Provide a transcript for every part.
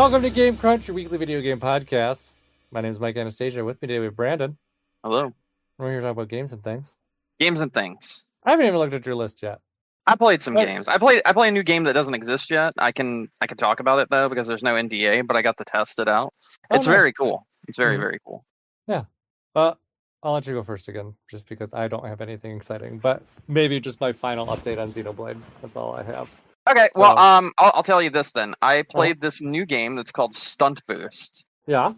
Welcome to Game Crunch, your weekly video game podcast. My name is Mike Anastasia. With me today we have Brandon. Hello. We're here to talk about games and things. Games and things. I haven't even looked at your list yet. I played some games. I play a new game that doesn't exist yet. I can talk about it though because there's no NDA, but I got to test it out. It's nice. very cool. It's very cool. Yeah. I'll let you go first again, just because I don't have anything exciting. But maybe just my final update on Xenoblade. That's all I have. Okay. Well, I'll tell you this then. I played this new game that's called Stunt Boost. Yeah.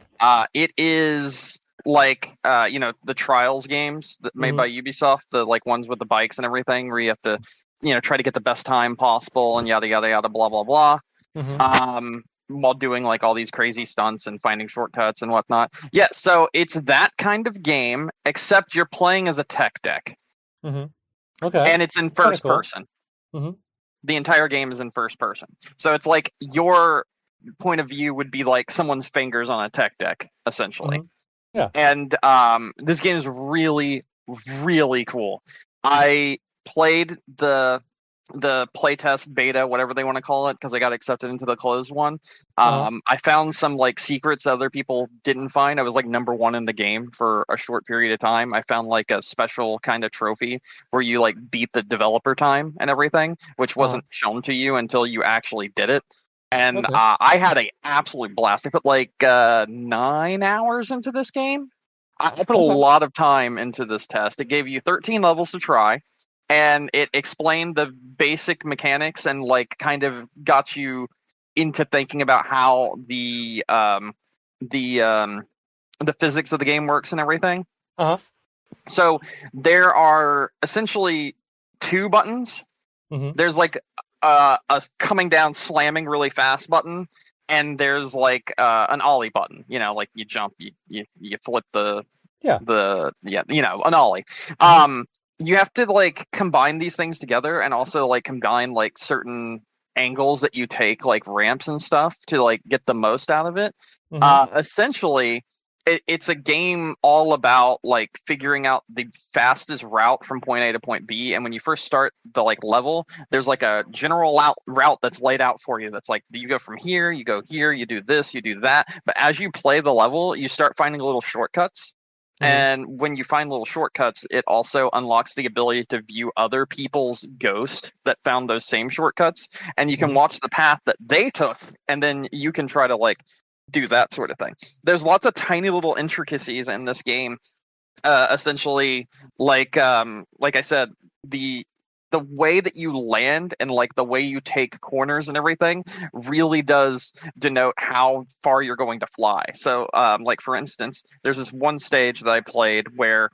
It is like the Trials games that made by Ubisoft, the like ones with the bikes and everything, where you have to try to get the best time possible and yada yada yada blah blah blah. While doing like all these crazy stunts and finding shortcuts and whatnot. Yeah, so it's that kind of game, except you're playing as a tech deck. Okay. And it's in first person. The entire game is in first person. So it's like your point of view would be like someone's fingers on a tech deck, essentially. Yeah. And this game is really, really cool. I played the playtest beta, whatever they want to call it, because I got accepted into the closed one. I found some like secrets other people didn't find. I was like number 1 in the game for a short period of time. I found like a special kind of trophy where you like beat the developer time and everything, which wasn't shown to you until you actually did it. And I had an absolute blast. I put like 9 hours into this game. I put a lot of time into this test. It gave you 13 levels to try. And it explained the basic mechanics and like kind of got you into thinking about how the physics of the game works and everything. So there are essentially 2 buttons. There's like a coming down slamming really fast button, and there's like an ollie button. Like you jump, you flip an ollie. You have to like combine these things together and also like combine like certain angles that you take, like ramps and stuff, to like get the most out of it. Essentially, it's a game all about like figuring out the fastest route from point A to point B. And when you first start the like level, there's like a general route that's laid out for you. That's like you go from here, you go here, you do this, you do that. But as you play the level, you start finding little shortcuts. And when you find little shortcuts, it also unlocks the ability to view other people's ghosts that found those same shortcuts. And you can watch the path that they took, and then you can try to like do that sort of thing. There's lots of tiny little intricacies in this game. Essentially, like I said, the way that you land and like the way you take corners and everything really does denote how far you're going to fly. So like for instance, there's this one stage that I played where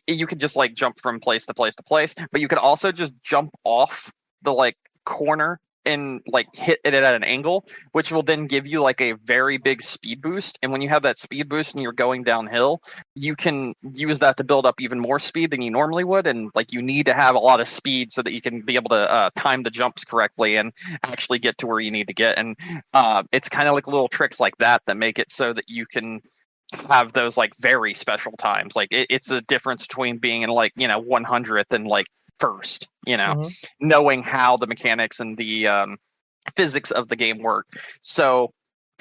you could just like jump from place to place to place, but you could also just jump off the like corner and like hit it at an angle, which will then give you like a very big speed boost. And when you have that speed boost and you're going downhill, you can use that to build up even more speed than you normally would. And like you need to have a lot of speed so that you can be able to time the jumps correctly and actually get to where you need to get. And it's kind of like little tricks like that make it so that you can have those like very special times. Like it's a difference between being in like 100th and like first, knowing how the mechanics and the physics of the game work. So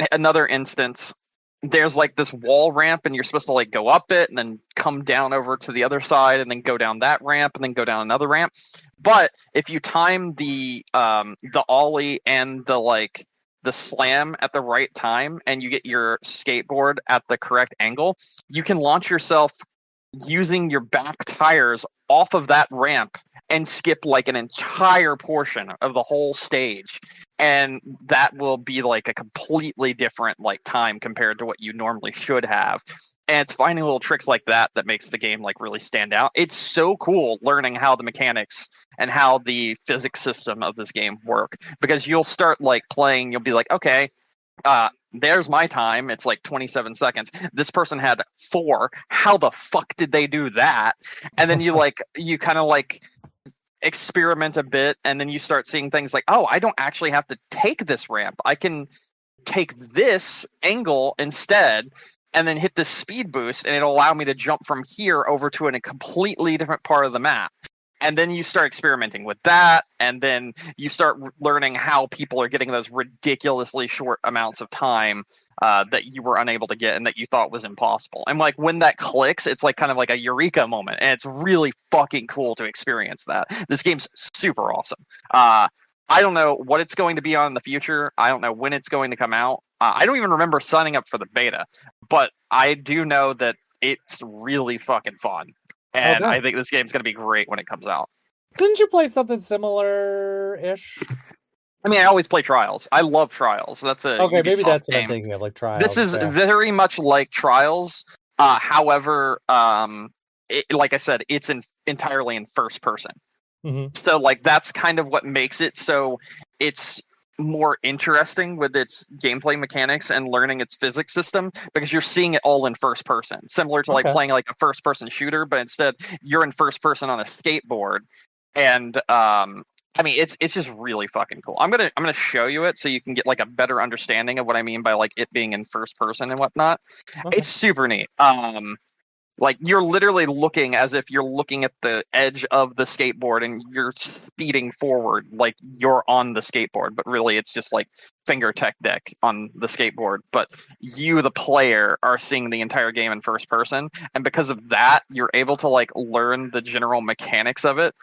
another instance, there's like this wall ramp and you're supposed to like go up it and then come down over to the other side and then go down that ramp and then go down another ramp. But if you time the ollie and the slam at the right time and you get your skateboard at the correct angle, you can launch yourself using your back tires off of that ramp and skip like an entire portion of the whole stage, and that will be like a completely different like time compared to what you normally should have. And it's finding little tricks like that makes the game like really stand out. It's so cool learning how the mechanics and how the physics system of this game work, because you'll start like playing, you'll be like, okay, there's my time. It's like 27 seconds. This person had 4. How the fuck did they do that? And then you kind of like experiment a bit, and then you start seeing things like, oh, I don't actually have to take this ramp. I can take this angle instead and then hit this speed boost, and it'll allow me to jump from here over to a completely different part of the map. and then you start experimenting with that, and then you start learning how people are getting those ridiculously short amounts of time that you were unable to get and that you thought was impossible. And like when that clicks, it's like kind of like a eureka moment, and it's really fucking cool to experience that. This game's super awesome. I don't know what it's going to be on in the future. I don't know when it's going to come out. I don't even remember signing up for the beta, but I do know that it's really fucking fun. And Okay. I think this game's going to be great when it comes out. Didn't you play something similar-ish? I mean, I always play Trials. I love Trials. That's a Okay, maybe Ubisoft that's what I'm game. thinking of, like Trials. This is yeah. very much like Trials. However, like I said, it's entirely in first person. Mm-hmm. So like that's kind of what makes it so it's more interesting with its gameplay mechanics and learning its physics system, because you're seeing it all in first person, similar to like Okay. playing like a first person shooter, but instead you're in first person on a skateboard. And I mean, it's just really fucking cool. I'm gonna show you it so you can get like a better understanding of what I mean by like it being in first person and whatnot. Okay. It's super neat. Like you're literally looking as if you're looking at the edge of the skateboard and you're speeding forward like you're on the skateboard, but really it's just like finger tech deck on the skateboard. But you, the player, are seeing the entire game in first person, and because of that, you're able to like learn the general mechanics of it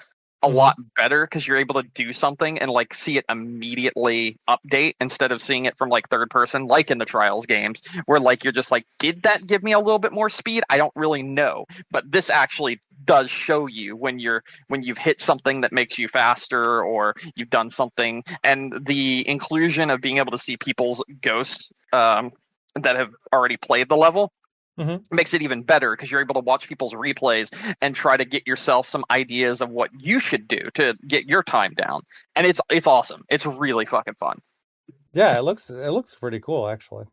a lot better, because you're able to do something and like see it immediately update instead of seeing it from like third person, like in the Trials games, where like you're just like, did that give me a little bit more speed? I don't really know, but this actually does show you when you've hit something that makes you faster or you've done something. And the inclusion of being able to see people's ghosts that have already played the level makes it even better, because you're able to watch people's replays and try to get yourself some ideas of what you should do to get your time down. And it's awesome. It's really fucking fun. Yeah, it looks pretty cool actually.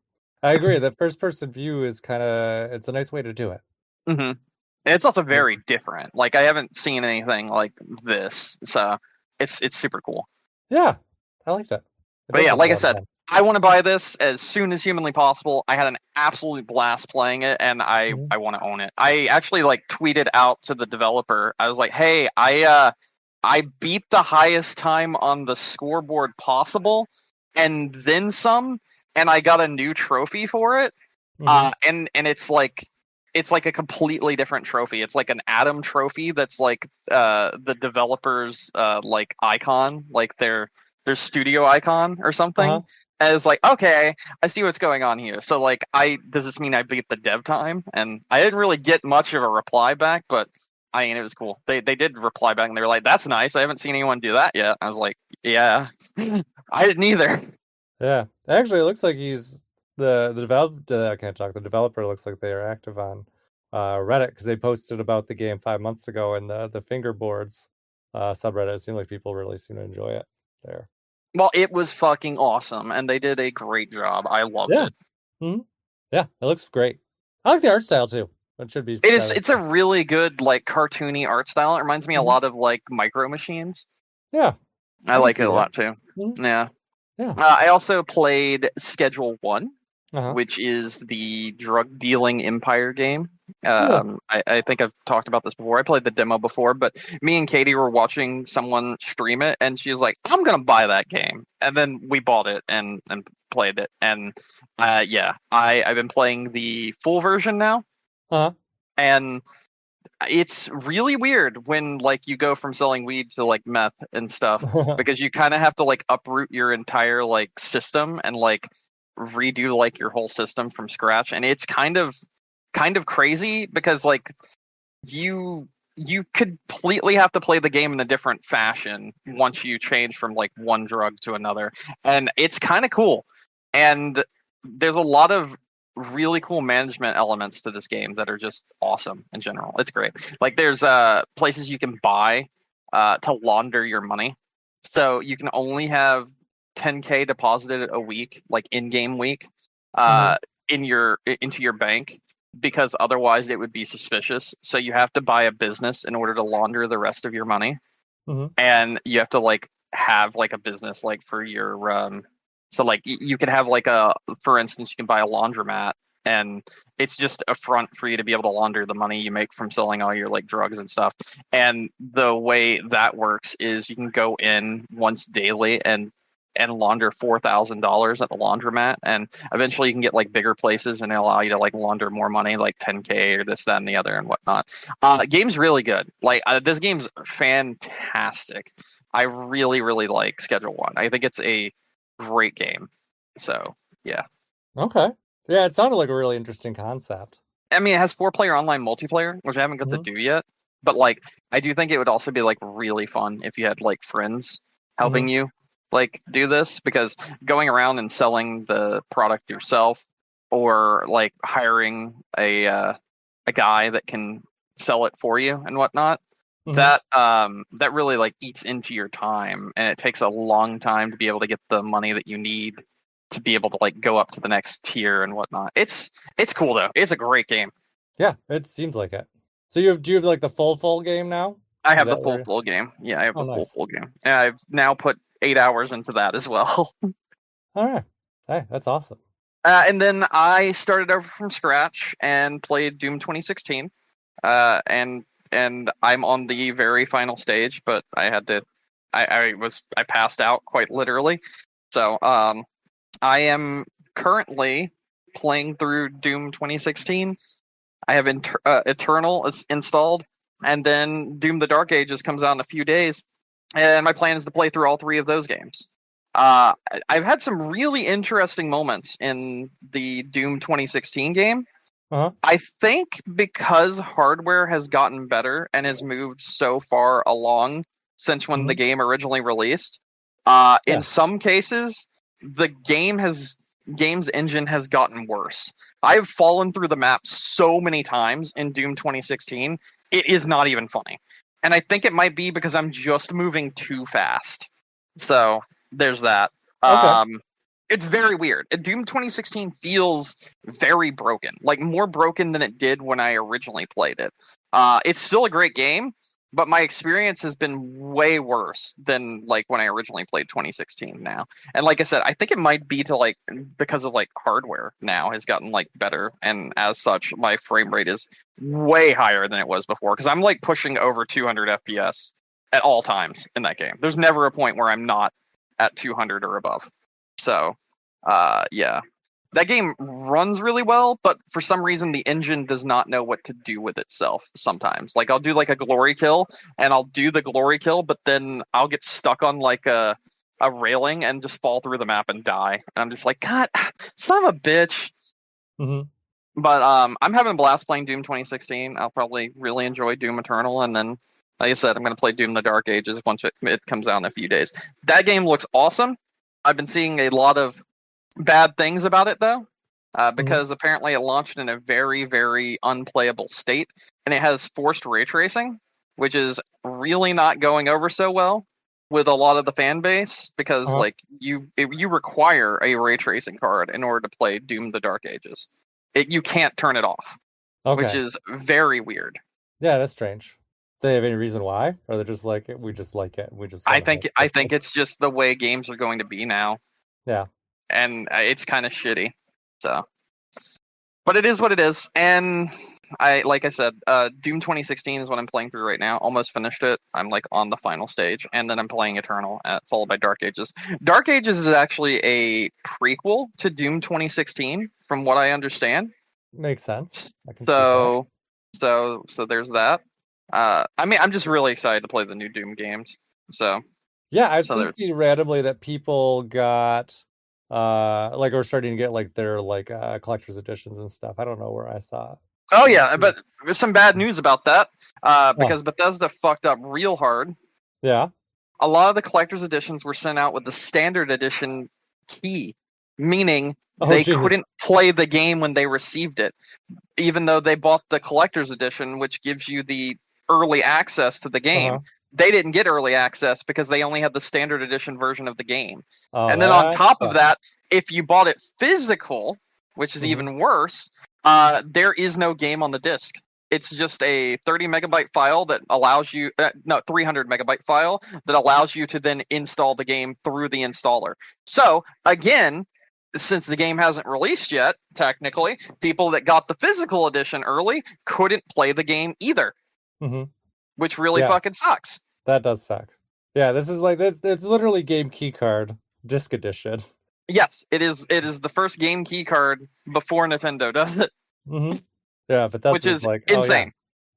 I agree. The first person view is it's a nice way to do it. Mm-hmm. And it's also very different. Like I haven't seen anything like this, so it's super cool. Yeah, I like that. But yeah, like I said, I want to buy this as soon as humanly possible. I had an absolute blast playing it, and I want to own it. I actually like tweeted out to the developer. I was like, "Hey, I beat the highest time on the scoreboard possible, and then some, and I got a new trophy for it." And it's like a completely different trophy. It's like an Atom trophy that's like the developer's like icon, like their studio icon or something. And it's like, okay, I see what's going on here. So like, does this mean I beat the dev time? And I didn't really get much of a reply back, but I mean, it was cool. They did reply back and they were like, that's nice. I haven't seen anyone do that yet. I was like, yeah, I didn't either. Yeah, actually, it looks like he's the developer. I can't talk. The developer looks like they are active on Reddit, because they posted about the game 5 months ago, and the fingerboards subreddit. It seemed like people really seem to enjoy it there. Well, it was fucking awesome, and they did a great job. I loved it. Yeah, it looks great. I like the art style too. It should be. It's a really good like cartoony art style. It reminds me a lot of like Micro Machines. Yeah, I like it a lot too. Yeah. I also played Schedule 1, which is the drug dealing empire game. I think I've talked about this before. I played the demo before, but me and Katie were watching someone stream it, and she's like, I'm going to buy that game. And then we bought it and played it. And yeah, I've been playing the full version now. And it's really weird when like you go from selling weed to like meth and stuff, because you kind of have to like uproot your entire like system and like redo like your whole system from scratch. And it's kind of crazy, because like you completely have to play the game in a different fashion once you change from like one drug to another. And it's kind of cool. And there's a lot of really cool management elements to this game that are just awesome in general. It's great. Like there's places you can buy to launder your money. So you can only have 10K deposited a week, like in-game week, into your bank, because otherwise it would be suspicious. So you have to buy a business in order to launder the rest of your money. And you have to like have like a business like for your so like you can have like for instance, you can buy a laundromat and it's just a front for you to be able to launder the money you make from selling all your like drugs and stuff. And the way that works is you can go in once daily and launder $4,000 at the laundromat, and eventually you can get like bigger places and they allow you to like launder more money, like 10K or this, that, and the other and whatnot. Game's really good. Like this game's fantastic. I really, really like Schedule One. I think it's a great game. So yeah. Okay. Yeah, it sounded like a really interesting concept. I mean, it has 4-player online multiplayer, which I haven't got to do yet. But like, I do think it would also be like really fun if you had like friends helping you like do this, because going around and selling the product yourself, or like hiring a guy that can sell it for you and whatnot, that really like eats into your time, and it takes a long time to be able to get the money that you need to be able to like go up to the next tier and whatnot. It's cool though. It's a great game. Yeah, it seems like it. So do you have like the full game now? I have the full game. Yeah, I have the full game. And I've now put 8 hours into that as well. All right. Hey, that's awesome. And then I started over from scratch and played Doom 2016. And I'm on the very final stage, but I had to I passed out quite literally. So I am currently playing through Doom 2016. I have Eternal installed, and then Doom: The Dark Ages comes out in a few days, and my plan is to play through all 3 of those games. I've had some really interesting moments in the Doom 2016 game. I think because hardware has gotten better and has moved so far along since when the game originally released, in some cases, the game's engine has gotten worse. I've fallen through the map so many times in Doom 2016, it is not even funny. And I think it might be because I'm just moving too fast. So there's that. Okay. It's very weird. Doom 2016 feels very broken, like more broken than it did when I originally played it. It's still a great game, but my experience has been way worse than like when I originally played 2016 now. And like I said, I think it might be because of like hardware now has gotten like better, and as such my frame rate is way higher than it was before, because I'm like pushing over 200 FPS at all times in that game. There's never a point where I'm not at 200 or above. So yeah. That game runs really well, but for some reason the engine does not know what to do with itself sometimes. Like I'll do like a glory kill, and I'll do the glory kill, but then I'll get stuck on like a railing and just fall through the map and die. And I'm just like, God, son of a bitch. But I'm having a blast playing Doom 2016. I'll probably really enjoy Doom Eternal, and then, like I said, I'm going to play Doom: The Dark Ages once it comes out in a few days. That game looks awesome. I've been seeing a lot of bad things about it though, because apparently it launched in a very, very unplayable state, and it has forced ray tracing, which is really not going over so well with a lot of the fan base, because like you require a ray tracing card in order to play Doom: The Dark Ages. You can't turn it off, which is very weird. Yeah, that's strange. Do they have any reason why, or they're just like, we just like it? I think it's just the way games are going to be now. Yeah. And it's kind of shitty. So, but it is what it is. And like I said, Doom 2016 is what I'm playing through right now. Almost finished it. I'm like on the final stage, and then I'm playing Eternal, followed by Dark Ages. Dark Ages is actually a prequel to Doom 2016, from what I understand. Makes sense. So there's that. I mean, I'm just really excited to play the new Doom games. So yeah, I've seen randomly that people got like are starting to get like their like collector's editions and stuff. I don't know where I saw it. Oh yeah, but there's some bad news about that, because Bethesda fucked up real hard. Yeah. A lot of the collector's editions were sent out with the standard edition key, meaning they couldn't play the game when they received it, even though they bought the collector's edition, which gives you the early access to the game. They didn't get early access because they only had the standard edition version of the game. And then on top of that, if you bought it physical, which is even worse, there is no game on the disc. It's just a 30 megabyte file that allows you, 300 megabyte file that allows you to then install the game through the installer. So again, since the game hasn't released yet, technically, people that got the physical edition early couldn't play the game either, which really Yeah, fucking sucks. that does suck. Yeah, this is like it's literally game key card disc edition. Yes, it is. It is the first game key card before Nintendo does it, Yeah, but that's which just is like, oh yeah.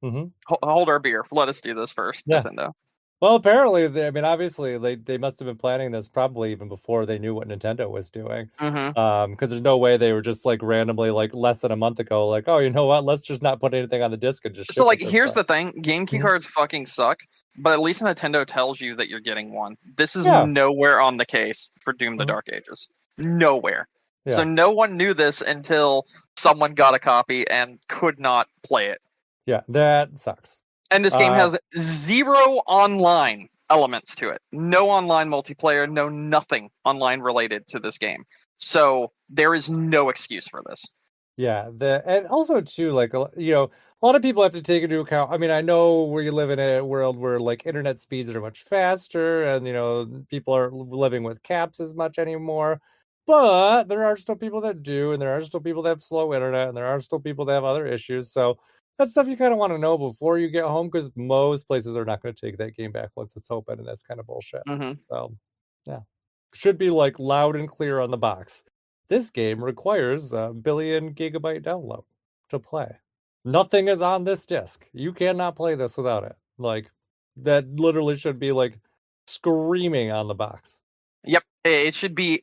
insane. Hold our beer. Let us do this first, Yeah. Nintendo. Well, apparently, I mean, obviously, they must have been planning this probably even before they knew what Nintendo was doing. Because there's no way they were just like randomly, like less than a month ago, like, oh, you know what? Let's just not put anything on the disc and just So, ship like, it this here's way. the thing: game key cards fucking suck, but at least Nintendo tells you that you're getting one. This is Yeah. nowhere on the case for Doom: The Dark Ages. Nowhere. So Yeah. no one knew this until someone got a copy and could not play it. Yeah, that sucks. And this game has zero online elements to it. No online multiplayer, no nothing online related to this game. So there is no excuse for this. Yeah, and also too, like, you know, a lot of people have to take into account. I mean, I know where you live in a world where like internet speeds are much faster, and you know, people are living with caps as much anymore. But there are still people that do, and there are still people that have slow internet, and there are still people that have other issues. So that's stuff you kind of want to know before you get home, because most places are not going to take that game back once it's open, and that's kind of bullshit. So yeah, should be like loud and clear on the box. This game requires a billion gigabyte download to play. Nothing is on this disc. You cannot play this without it. Like, that literally should be like screaming on the box. Yep, it should be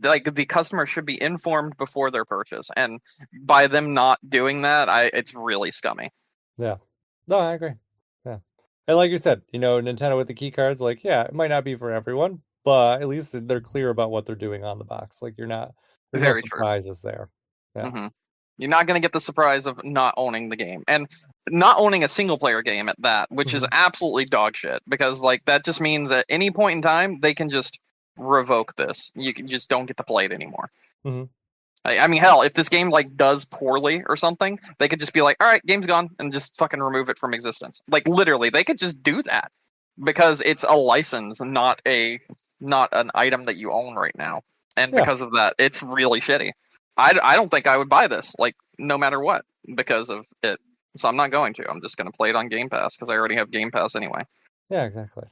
like the customer should be informed before their purchase, and by them not doing that, it's really scummy. Yeah, no, I agree. Yeah, and like you said, you know, Nintendo with the key cards, like, yeah, it might not be for everyone, but at least they're clear about what they're doing on the box. Like, there's no Very true. surprises there. Yeah. You're not going to get the surprise of not owning the game, and not owning a single player game at that, which is absolutely dog shit, because like that just means at any point in time they can just revoke this. You can just don't get to play it anymore. I mean, hell, if this game like does poorly or something, they could just be like, all right, game's gone, and just fucking remove it from existence. Like literally, they could just do that because it's a license, not an item that you own right now. And Yeah. because of that, it's really shitty. I don't think I would buy this, like, no matter what, because of it. So I'm not going to. I'm just going to play it on Game Pass because I already have Game Pass anyway. Yeah, exactly.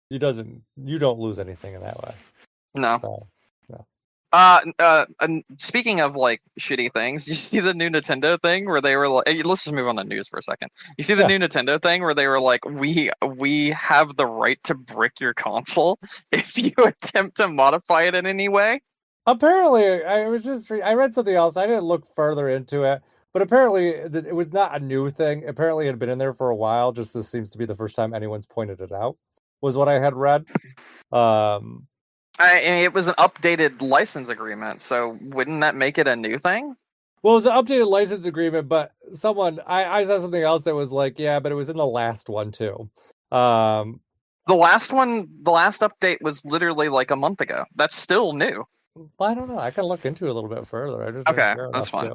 You don't lose anything in that way. No. So, no. And speaking of like shitty things, you see the new Nintendo thing where they were like, hey, let's just move on to news for a second. You see the new Nintendo thing where they were like, we have the right to brick your console if you attempt to modify it in any way. Apparently, I read something else. I didn't look further into it, but apparently it was not a new thing. Apparently, it had been in there for a while. Just this seems to be the first time anyone's pointed it out. Was what I had read. It was an updated license agreement, so wouldn't that make it a new thing? Well, it was an updated license agreement, but I saw something else that was like, yeah, but it was in the last one too. The last update was literally like a month ago. That's still new. I don't know. I can look into it a little bit further. I just okay, that's fine.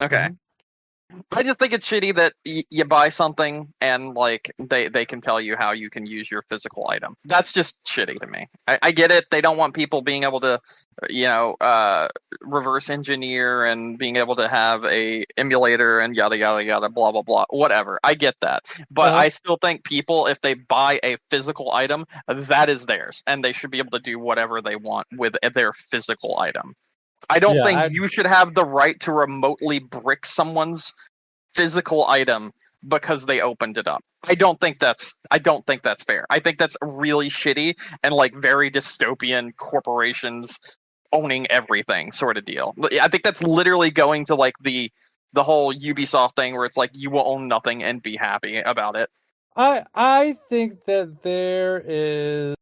Okay. I just think it's shitty that you buy something and like they can tell you how you can use your physical item. That's just shitty to me. I get it. They don't want people being able to, reverse engineer and being able to have a emulator and yada yada yada blah blah blah. Whatever. I get that, but I still think people, if they buy a physical item, that is theirs, and they should be able to do whatever they want with their physical item. I don't think you should have the right to remotely brick someone's physical item because they opened it up. I don't think that's fair. I think that's really shitty and like very dystopian corporations owning everything sort of deal. I think that's literally going to like the whole Ubisoft thing where it's like you will own nothing and be happy about it. I think that there is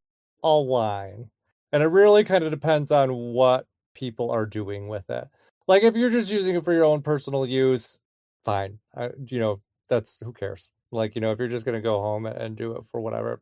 a line, and it really kind of depends on what people are doing with it. Like if you're just using it for your own personal use, fine. That's who cares. Like, if you're just gonna go home and do it for whatever,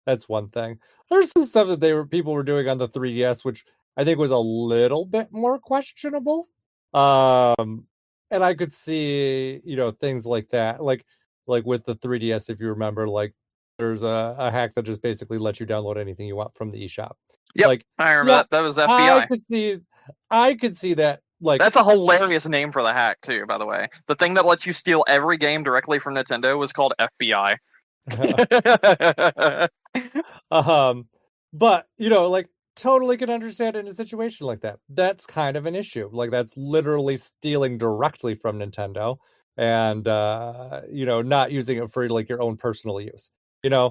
that's one thing. There's some stuff that people were doing on the 3DS, which I think was a little bit more questionable. And I could see, things like that, like with the 3DS, if you remember, like there's a hack that just basically lets you download anything you want from the eShop. Yep, Like, I remember that. That was FBI. I could see that. Like, That's a hilarious name for the hack too, by the way. The thing that lets you steal every game directly from Nintendo was called FBI. um, but like totally can understand in a situation like that. That's kind of an issue. Like that's literally stealing directly from Nintendo and not using it for like your own personal use.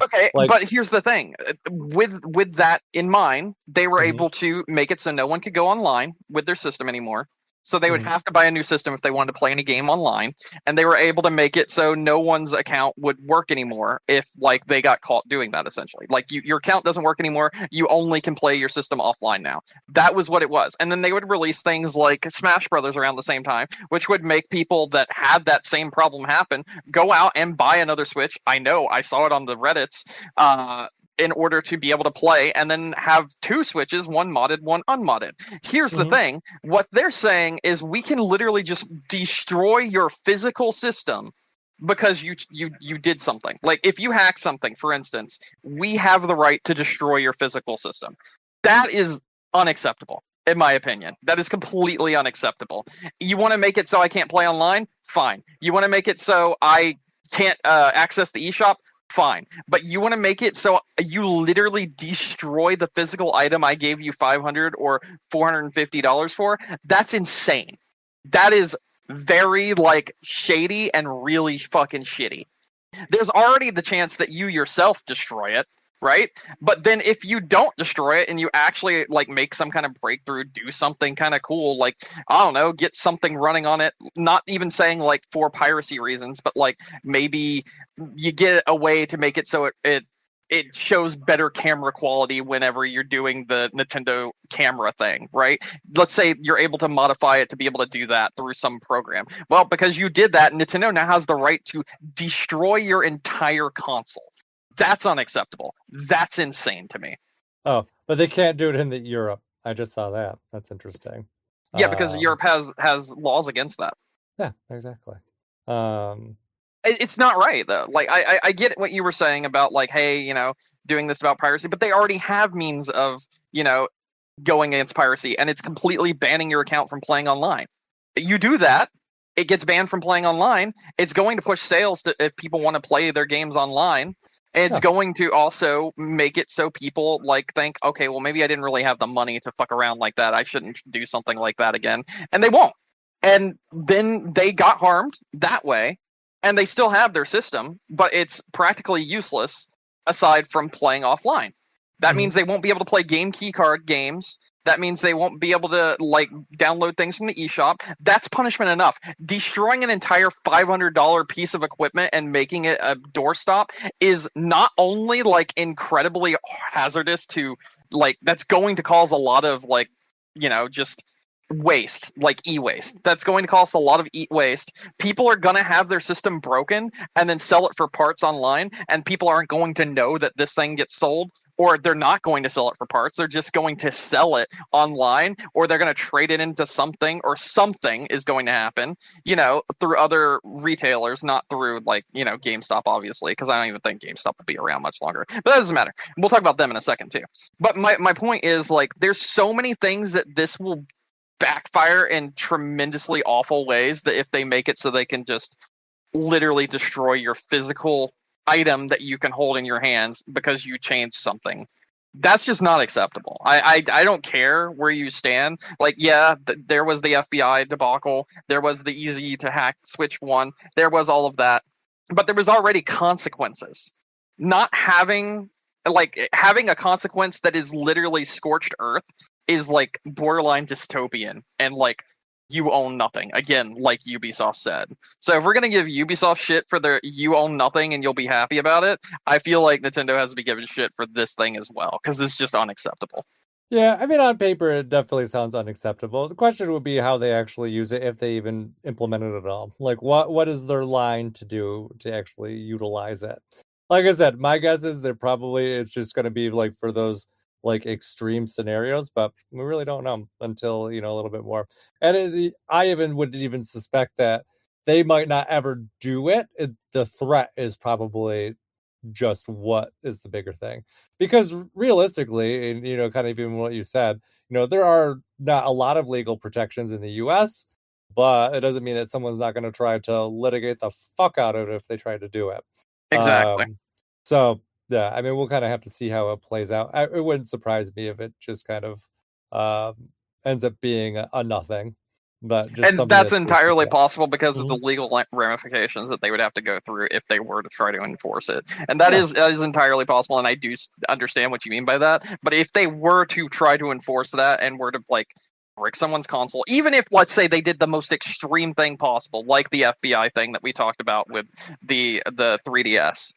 Okay, Like but here's the thing. With that in mind, they were mhm, able to make it so no one could go online with their system anymore. So they would mhm, have to buy a new system if they wanted to play any game online, and they were able to make it so no one's account would work anymore if like they got caught doing that essentially. Like your account doesn't work anymore, you only can play your system offline now. That was what it was. And then they would release things like Smash Brothers around the same time, which would make people that had that same problem happen go out and buy another Switch. I know, I saw it on the Reddits. In order to be able to play and then have two Switches, one modded, one unmodded. Here's the mhm, thing. What they're saying is we can literally just destroy your physical system because you did something. Like if you hack something, for instance, we have the right to destroy your physical system. That is unacceptable. In my opinion, that is completely unacceptable. You want to make it so I can't play online? Fine. You want to make it so I can't access the eShop? Fine. But you want to make it so you literally destroy the physical item I gave you 500 or $450 for? That's insane. That is very like shady and really fucking shitty. There's already the chance that you yourself destroy it, right? But then if you don't destroy it and you actually like make some kind of breakthrough, do something kind of cool, like I don't know, get something running on it, not even saying like for piracy reasons, but like maybe you get a way to make it so it shows better camera quality whenever you're doing the Nintendo camera thing, right? Let's say you're able to modify it to be able to do that through some program. Well, because you did that, Nintendo now has the right to destroy your entire console. That's unacceptable. That's insane to me. oh, but they can't do it in the Europe. I just saw that. That's interesting. Yeah, because um Europe has laws against that. yeah, exactly. um It's not right though. Like I get what you were saying about like, hey, doing this about piracy, but they already have means of going against piracy, and it's completely banning your account from playing online. You do that, it gets banned from playing online. It's going to push sales to, if people want to play their games online. It's yeah, going to also make it so people like think, okay, well maybe I didn't really have the money to fuck around like that. I shouldn't do something like that again, and they won't. And then they got harmed that way, and they still have their system, but it's practically useless aside from playing offline. That mhm, means they won't be able to play game keycard games. That means they won't be able to like download things from the eShop. That's punishment enough. Destroying an entire $500 piece of equipment and making it a doorstop is not only like incredibly hazardous to like that's going to cause a lot of like just waste, like e-waste. That's going to cost a lot of e-waste. People are going to have their system broken and then sell it for parts online, and people aren't going to know that this thing gets sold, or they're not going to sell it for parts. They're just going to sell it online, or they're going to trade it into something, or something is going to happen, through other retailers, not through like, GameStop, obviously, because I don't even think GameStop will be around much longer. But that doesn't matter. We'll talk about them in a second too. But my point is like there's so many things that this will backfire in tremendously awful ways that if they make it so they can just literally destroy your physical item that you can hold in your hands because you changed something. That's just not acceptable. I don't care where you stand. Like, yeah, there was the FBI debacle. There was the easy to hack Switch one. There was all of that. But there was already consequences. Not having a consequence that is literally scorched earth is like borderline dystopian, and like you own nothing. Again, like Ubisoft said. So if we're gonna give Ubisoft shit for their you own nothing and you'll be happy about it, I feel like Nintendo has to be given shit for this thing as well, because it's just unacceptable. yeah, I mean on paper it definitely sounds unacceptable. The question would be how they actually use it, if they even implement it at all. Like what is their line to do to actually utilize it? Like I said, my guess is they're probably it's just going to be like for those like extreme scenarios, but we really don't know until a little bit more. And I even would even suspect that they might not ever do it. The threat is probably just what is the bigger thing. Because realistically, and kind of even what you said, there are not a lot of legal protections in the US, but it doesn't mean that someone's not going to try to litigate the fuck out of it if they try to do it. Exactly. So yeah, I mean, we'll kind of have to see how it plays out. It wouldn't surprise me if it just kind of ends up being a nothing, but just And something that's that's worth entirely looking at. possible because of the Mhm. legal ramifications that they would have to go through if they were to try to enforce it. And that Yeah. is entirely possible, and I do understand what you mean by that. But if they were to try to enforce that and were to like brick someone's console, even if let's say they did the most extreme thing possible, like the FBI thing that we talked about with the 3DS,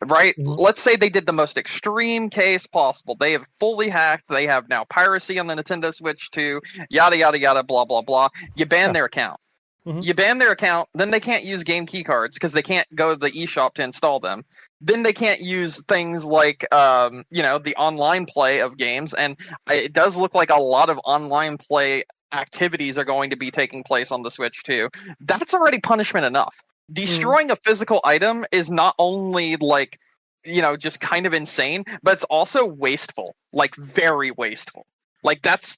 right? Mhm. Let's say they did the most extreme case possible. They have fully hacked. They have now piracy on the Nintendo Switch too. Yada yada yada. Blah blah blah. You ban Yeah. their account. Mhm. You ban their account, then they can't use game key cards because they can't go to the eShop to install them. Then they can't use things like, the online play of games. And it does look like a lot of online play activities are going to be taking place on the Switch too. That's already punishment enough. Mhm. Destroying a physical item is not only like, just kind of insane, but it's also wasteful, like very wasteful. Like that's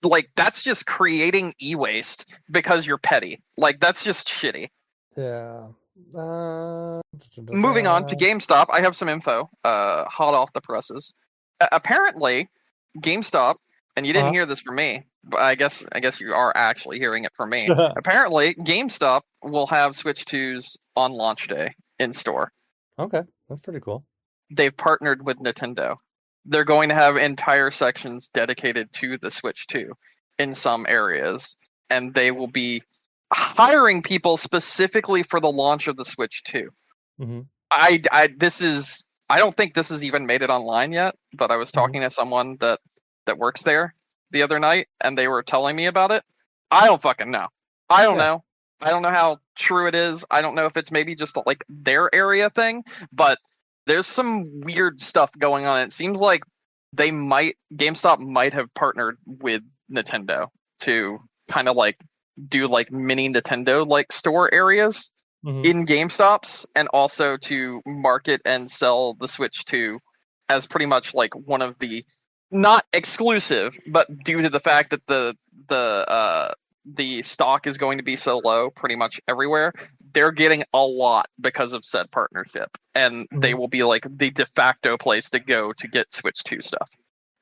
just creating e-waste because you're petty. Like that's just shitty. Yeah. Moving on to GameStop, I have some info, hot off the presses. Apparently, GameStop, and you didn't Uh-huh. hear this from me, but I guess you are actually hearing it from me. Apparently, GameStop will have Switch 2s on launch day in store. Okay, that's pretty cool. They've partnered with Nintendo. They're going to have entire sections dedicated to the Switch 2 in some areas, and they will be hiring people specifically for the launch of the Switch 2. Mhm. I don't think this has even made it online yet, but I was Mhm. talking to someone that works there the other night, and they were telling me about it. I don't fucking know. I don't Yeah. know. I don't know how true it is. I don't know if it's maybe just like their area thing, but there's some weird stuff going on. It seems like GameStop might have partnered with Nintendo to kind of like do like mini Nintendo like store areas Mhm. in GameStops, and also to market and sell the Switch 2 as pretty much like one of the, not exclusive, but due to the fact that the stock is going to be so low pretty much everywhere, they're getting a lot because of said partnership, and they Mhm. will be like the de facto place to go to get Switch 2 stuff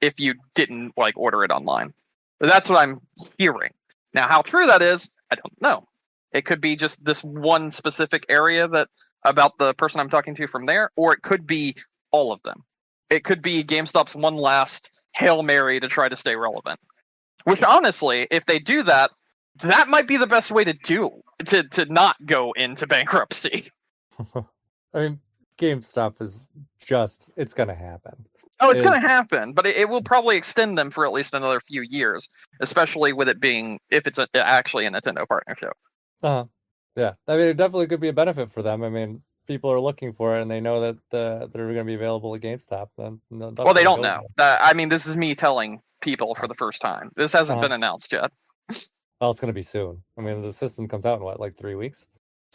if you didn't like order it online. That's what I'm hearing. Now, how true that is, I don't know. It could be just this one specific area that about the person I'm talking to from there, or it could be all of them. It could be GameStop's one last Hail Mary to try to stay relevant. Which honestly, if they do that, that might be the best way to not go into bankruptcy. I mean, GameStop is it's gonna happen. Oh, it's It going is to happen, but it will probably extend them for at least another few years, especially with it being if it's actually a Nintendo partnership. uh yeah. I mean, it definitely could be a benefit for them. I mean, people are looking for it and they know that they're gonna be available at GameStop, then they'll Well, they definitely don't go know. there. I mean, this is me telling people for the first time. This hasn't Uh-huh. been announced yet. Well, it's gonna be soon. I mean, the system comes out in what, like 3 weeks?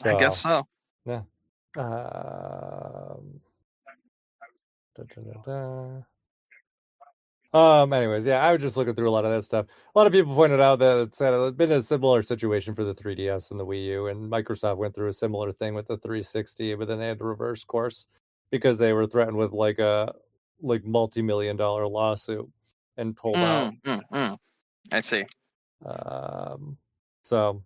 I guess So so. yeah. Um, da, da, da, da. Anyways, yeah, I was just looking through a lot of that stuff. A lot of people pointed out that it's been a similar situation for the 3DS and the Wii U, and Microsoft went through a similar thing with the 360, but then they had to reverse course because they were threatened with like a multi-million dollar lawsuit and pulled out. Mm, mm, mm. I see. Um, so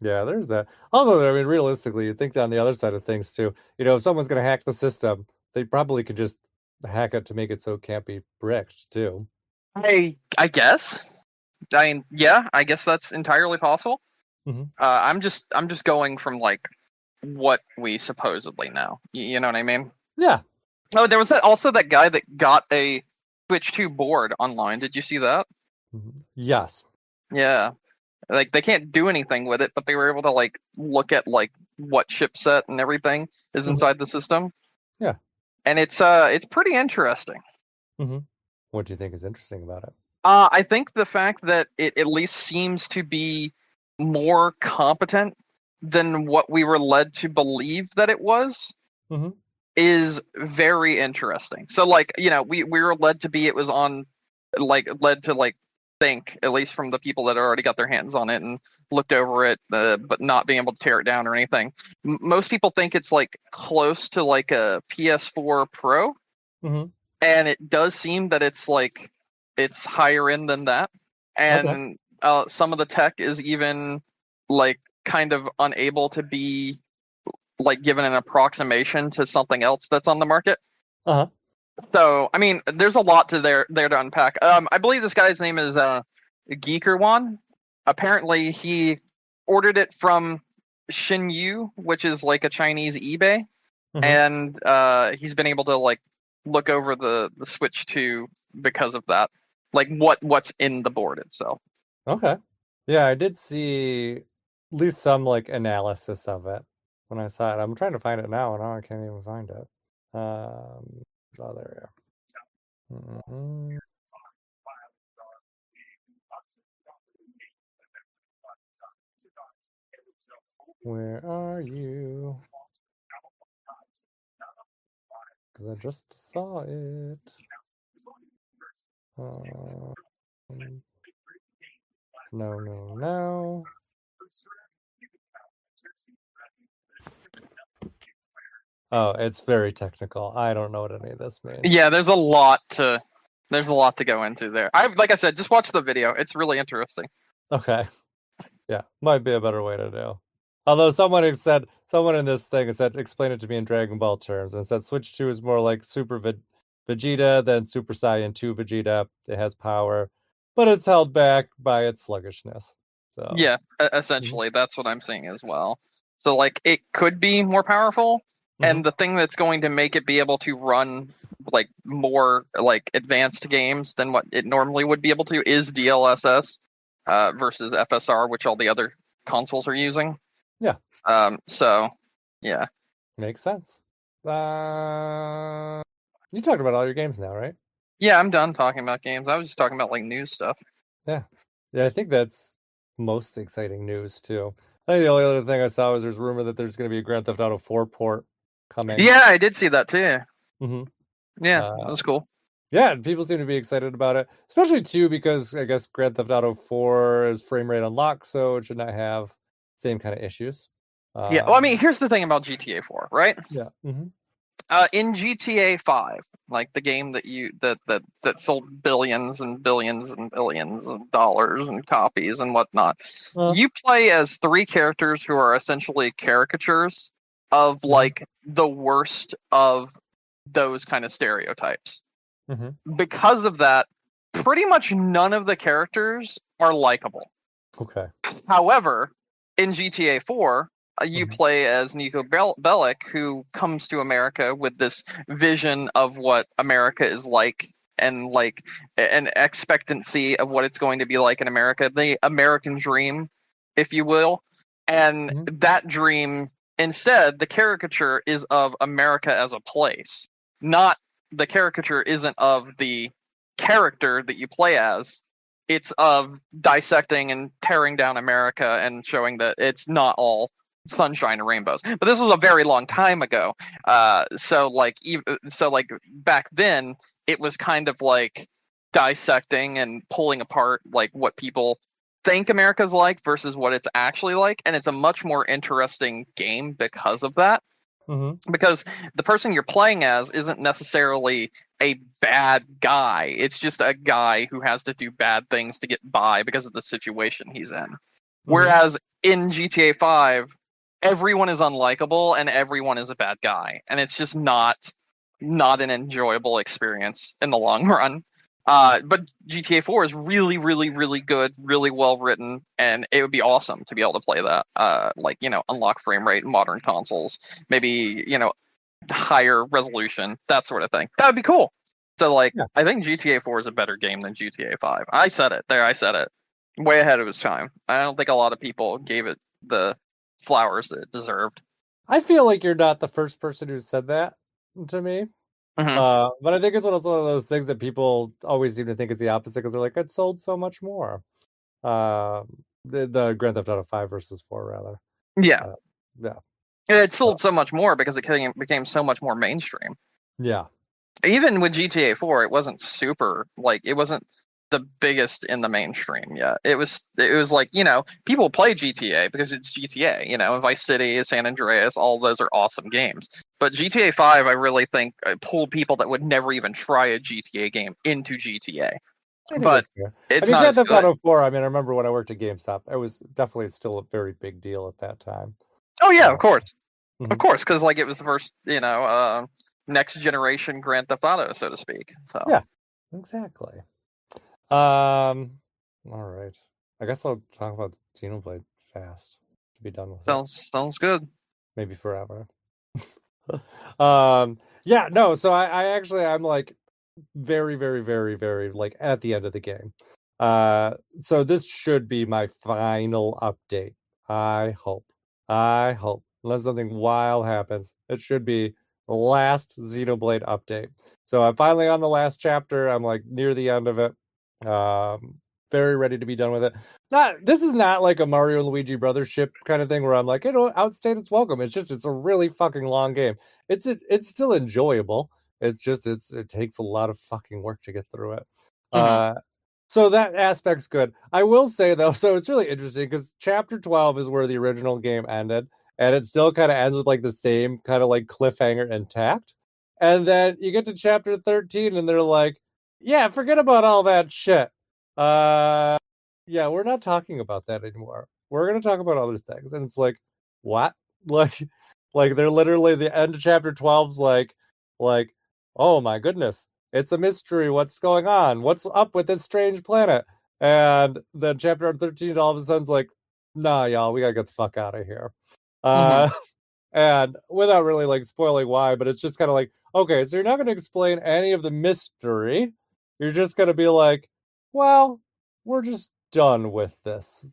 yeah, there's that. Also, I mean, realistically, you think on the other side of things too. If someone's going to hack the system, they probably could just hack it to make it so it can't be bricked too. I guess. I mean, yeah, I guess that's entirely possible. Hmm. I'm just going from like what we supposedly know. You know what I mean? Yeah. Oh, there was that guy that got a Switch 2 board online. Did you see that? Yes. Yeah. Like they can't do anything with it, but they were able to like look at like what chipset and everything is Hmm. inside the system. Yeah. And it's pretty interesting. Hmm. What do you think is interesting about it? I think the fact that it at least seems to be more competent than what we were led to believe that it was. Hmm. is very interesting. So like, we were led to be it was on led to think, at least from the people that already got their hands on it and looked over it, but not being able to tear it down or anything. Most people think it's like close to like a PS4 Pro, Mm-hmm. and it does seem that it's higher end than that. Okay. And some of the tech is even like kind of unable to be like given an approximation to something else that's on the market. Uh-huh. So, I mean, there's a lot to there to unpack. I believe this guy's name is Geekerwan. Apparently, he ordered it from Xinyu, which is like a Chinese eBay, Mm-hmm. and he's been able to like look over the Switch 2 because of that, like what's in the board itself. Okay. Yeah, I did see at least some like analysis of it when I saw it. I'm trying to find it now, and now I can't even find it. Oh, there we are. Mm-mm. Where are you? Because I just saw it. Um, no, no, no. Oh, it's very technical. I don't know what any of this means. Yeah, there's a lot to go into there. Like I said, just watch the video. It's really interesting. Okay. Yeah, might be a better way to do. Although someone in this thing said, explain it to me in Dragon Ball terms, and said Switch 2 is more like Vegeta than Super Saiyan 2 Vegeta. It has power, but it's held back by its sluggishness. So, Yeah, mhm, essentially, that's what I'm seeing as well. So, like, it could be more powerful, mhm, and the thing that's going to make it be able to run like more like advanced games than what it normally would be able to is DLSS versus FSR, which all the other consoles are using. yeah, So yeah, makes sense. Uh, you talked about all your games now, right? yeah, I'm done talking about games. I was just talking about like news stuff. Yeah. Yeah, I think that's most exciting news too. I think the only other thing I saw was there's rumor that there's going to be a Grand Theft Auto 4 port coming. Yeah, I did see that too. Hmm. Yeah, that Uh, was cool. yeah, and people seem to be excited about it, especially too because I guess Grand Theft Auto 4 is frame rate unlocked, so it should not have same kind of issues. Yeah, well, I mean, Um, here's the thing about GTA 4, right? yeah. Hmm. In GTA 5, like the game that sold billions and billions and billions of dollars and copies and whatnot, Uh, you play as three characters who are essentially caricatures of hmm. like the worst of those kind of stereotypes. Hmm. Because of that, pretty much none of the characters are likable. Okay. However, in GTA 4, you Hmm. play as Nico Bellic, who comes to America with this vision of what America is like and like an expectancy of what it's going to be like in America, the American dream, if you will. And Hmm. that dream, instead, the caricature is of America as a place, not the caricature isn't of the character that you play as, it's of dissecting and tearing down America and showing that it's not all sunshine and rainbows. But this was a very long time ago. So back then, it was kind of like dissecting and pulling apart like what people think America's like versus what it's actually like, and it's a much more interesting game because of that. Hmm. Because the person you're playing as isn't necessarily a bad guy. It's just a guy who has to do bad things to get by because of the situation he's in. Hmm. Whereas in GTA 5, everyone is unlikable and everyone is a bad guy, and it's just not an enjoyable experience in the long run. But GTA 4 is really, really, really good, really well written, and it would be awesome to be able to play that. Like unlock frame rate, modern consoles, maybe higher resolution, that sort of thing. That would be cool. So like, Yeah. I think GTA 4 is a better game than GTA 5. I said it there. I said it way ahead of its time. I don't think a lot of people gave it the flowers that it deserved. I feel like you're not the first person who said that to me. Hmm. But I think it's one of those things that people always seem to think is the opposite because they're like, it sold so much more. The Grand Theft Auto 5 versus 4 rather. Yeah. Uh, yeah. It sold so much more because became so much more mainstream. Yeah. Even with GTA 4, it wasn't super like it wasn't the biggest in the mainstream yet. It was like, people play GTA because it's GTA, Vice City, San Andreas, all those are awesome games. But GTA 5, I really think pulled people that would never even try a GTA game into GTA. I think But that's fair. I it's mean, not Grand as Theft good. Auto 4, I mean, I remember when I worked at GameStop, it was definitely still a very big deal at that time. Oh yeah, Uh, of mhm. course, because like it was the first, next generation Grand Theft Auto, so to speak. So Yeah, exactly. Um, all right. I guess I'll talk about Xenoblade fast to be done with it. sounds good. Maybe forever. Yeah, no, so I actually I'm like very, very, very, very like at the end of the game. So this should be my final update. I hope. I hope. Unless something wild happens. It should be the last Xenoblade update. So I'm finally on the last chapter. I'm like near the end of it. Um, very ready to be done with it. This is not like a Mario and Luigi Brothers ship kind of thing where I'm like, it'll outstayed its welcome. It's just it's a really fucking long game. It's still enjoyable. It's just it takes a lot of fucking work to get through it. Hmm. Uh so that aspect's good. I will say though, so it's really interesting because chapter 12 is where the original game ended, and it still kind of ends with like the same kind of like cliffhanger intact. And then you get to chapter 13 and they're like, yeah, forget about all that shit. Uh yeah, we're not talking about that anymore. We're gonna talk about other things. And it's like, what? Like they're literally the end of chapter 12's like, oh my goodness, it's a mystery. What's going on? What's up with this strange planet? And then chapter 13 all of a sudden's like, nah, y'all, we gotta get the fuck out of here. Hmm. Uh and without really like spoiling why, but it's just kind of like, okay, so you're not gonna explain any of the mystery. You're just gonna be like, well, we're just done with this.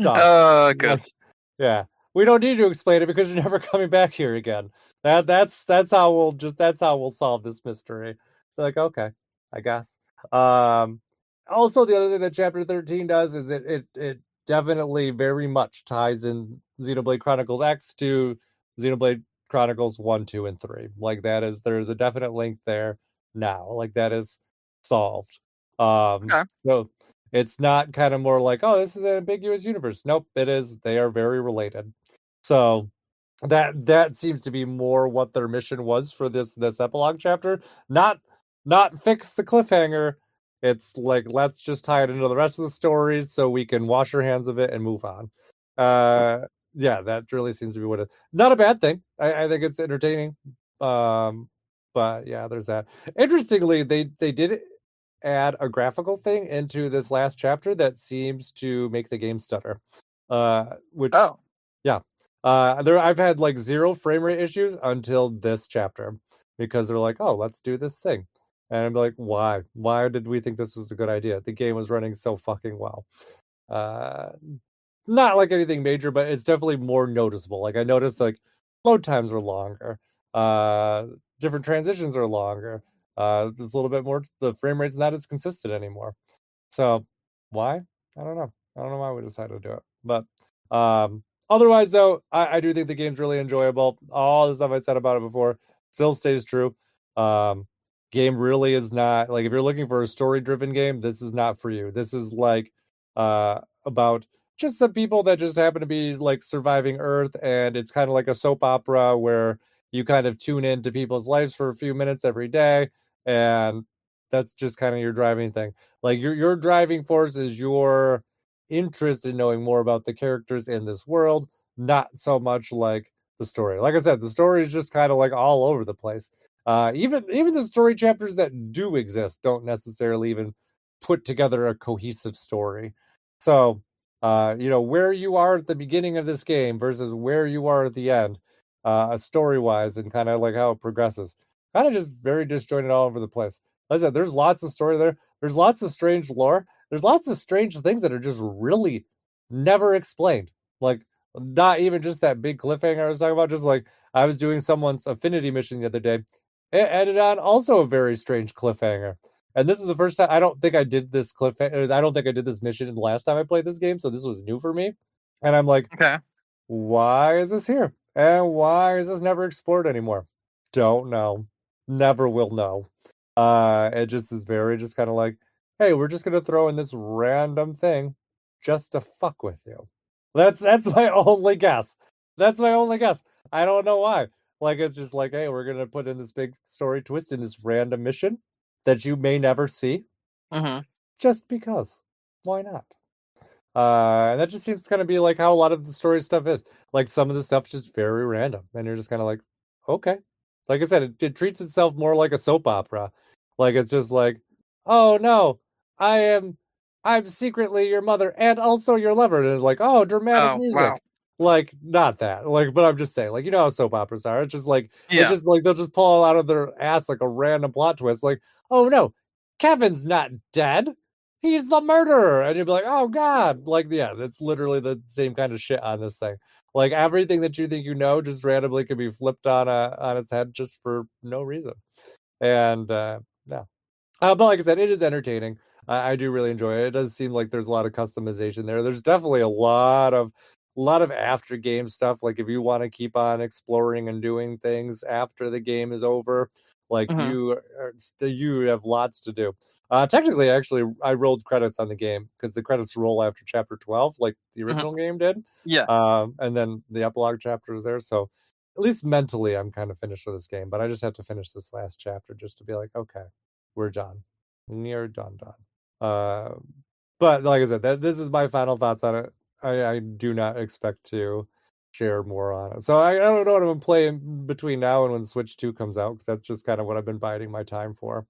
Done. Good. Like, yeah, we don't need to explain it because you're never coming back here again. That's how we'll solve this mystery. Like, okay, I guess. Um, Also the other thing that chapter 13 does is it definitely very much ties in Xenoblade Chronicles X to Xenoblade Chronicles 1, 2, and 3. Like there's a definite link there now. Like that is solved. Okay. So it's not kind of more like, oh, this is an ambiguous universe. Nope, it is. They are very related. So that seems to be more what their mission was for this epilogue chapter. Not fix the cliffhanger. It's like let's just tie it into the rest of the story so we can wash our hands of it and move on. Yeah, that really seems to be what it. Not a bad thing. I think it's entertaining. Um, but yeah, there's that. Interestingly, they did add a graphical thing into this last chapter that seems to make the game stutter. Which Oh. yeah. I've had like zero frame rate issues until this chapter because they're like, oh, let's do this thing. And I'm like, why? Why did we think this was a good idea? The game was running so fucking well. Uh Not like anything major, but it's definitely more noticeable. Like I noticed like load times are longer. Uh Different transitions are longer. It's a little bit more the frame rate's not as consistent anymore. So why? I don't know. I don't know why we decided to do it. But otherwise though, I do think the game's really enjoyable. All the stuff I said about it before still stays true. Um Game really is not like if you're looking for a story driven game, this is not for you. This is like about just some people that just happen to be like surviving Earth, and it's kind of like a soap opera where you kind of tune into people's lives for a few minutes every day, and that's just kind of your driving thing. Like your driving force is your interest in knowing more about the characters in this world, not so much like the story. Like I said, the story is just kind of like all over the place. Even the story chapters that do exist don't necessarily even put together a cohesive story. So, where you are at the beginning of this game versus where you are at the end, story wise, and kind of like how it progresses, kind of just very disjointed all over the place. Like I said, there's lots of story there. There's lots of strange lore. There's lots of strange things that are just really never explained. Like not even just that big cliffhanger I was talking about. Just like I was doing someone's affinity mission the other day. It ended on also a very strange cliffhanger. And this is the first time I don't think I did this cliffhanger. I don't think I did this mission the last time I played this game, so this was new for me. And I'm like, Okay. why is this here? And why is this never explored anymore? Don't know. Never will know. It just is very just kind of like, hey, we're just gonna throw in this random thing just to fuck with you. That's my only guess. That's my only guess. I don't know why. Like it's just like, hey, we're gonna put in this big story twist in this random mission that you may never see, Hmm. just because. Why not? And that just seems to kind of be like how a lot of the story stuff is. Like some of the stuff's just very random, and you're just kind of like, okay. Like I said, it treats itself more like a soap opera. Like it's just like, oh no, I am, I'm secretly your mother and also your lover, and it's like, oh, dramatic Oh wow. music. Like not that, like, but I'm just saying, like you know how soap operas are. It's Yeah. just like they'll just pull out of their ass like a random plot twist. Like, oh no, Kevin's not dead, he's the murderer, and you'd be like, oh god, like yeah, that's literally the same kind of shit on this thing. Like everything that you think you know just randomly could be flipped on its head just for no reason. And yeah, but like I said, it is entertaining. I do really enjoy it. It does seem like there's a lot of customization there. There's definitely a lot of after game stuff. Like if you want to keep on exploring and doing things after the game is over, like Hmm. you have lots to do. Technically, actually, I rolled credits on the game because the credits roll after chapter 12, like the Hmm. original game did. Yeah. And then the epilogue chapter was there. So at least mentally, I'm kind of finished with this game. But I just have to finish this last chapter just to be like, okay, we're done. Near done. Uh, but like I said, this is my final thoughts on it. I do not expect to share more on it. So I don't know what I'm gonna play in between now and when Switch 2 comes out, because that's just kind of what I've been biding my time for.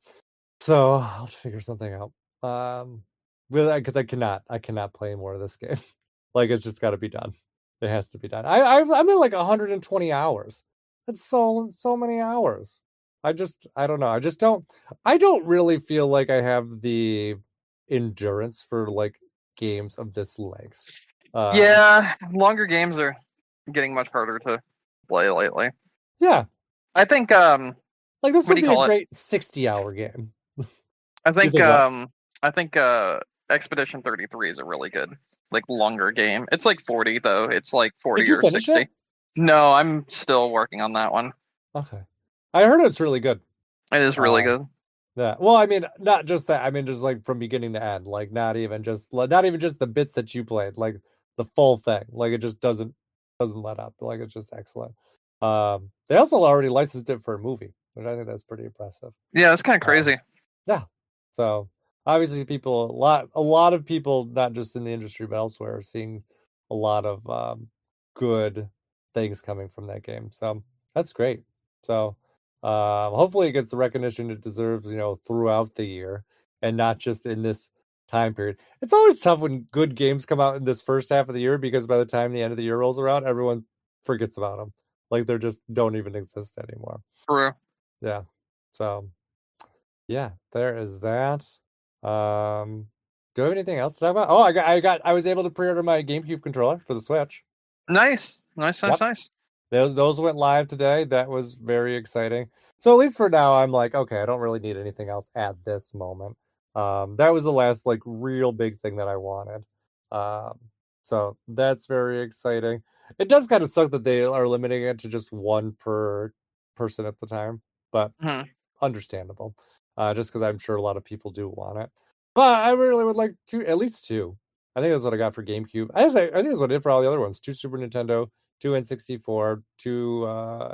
So I'll figure something out. Really, because I cannot play more of this game. Like it's just got to be done. It has to be done. I'm in like 120 hours. That's so many hours. I don't know. I don't really feel like I have the endurance for like games of this length. Um, Yeah. Longer games are getting much harder to play lately. yeah, I think like this what would do you be a call it? great 60-hour game. I You think think what? Expedition 33 is a really good like longer game. It's like 40 though. It's like Did 40 you or finish it? 60. No, I'm still working on that one. Okay. I heard it's really good. It is really Uh, good. Yeah. Well, I mean, not just that. I mean, just like from beginning to end, like not even just the bits that you played, like the full thing. Like it just doesn't let up. Like it's just excellent. They also already licensed it for a movie, which I think that's pretty impressive. Yeah, it's kind of Um, crazy. yeah. So obviously, a lot of people, not just in the industry but elsewhere, are seeing a lot of good things coming from that game. So that's great. So hopefully, it gets the recognition it deserves, throughout the year and not just in this time period. It's always tough when good games come out in this first half of the year because by the time the end of the year rolls around, everyone forgets about them. Like they're just don't even exist anymore. True. Yeah. So yeah, there is that. Um, do I have anything else to talk about? Oh, I was able to pre-order my GameCube controller for the Switch. Nice. Nice, nice, Yep, nice. those went live today. That was very exciting. So at least for now, I'm like, okay, I don't really need anything else at this moment. That was the last like real big thing that I wanted. Um, so that's very exciting. It does kind of suck that they are limiting it to just one per person at the time, but Hmm. understandable. Just because I'm sure a lot of people do want it. But I really would like to at least two. I think that's what I got for GameCube. I think that's what I did for all the other ones. Two Super Nintendo, two N64, two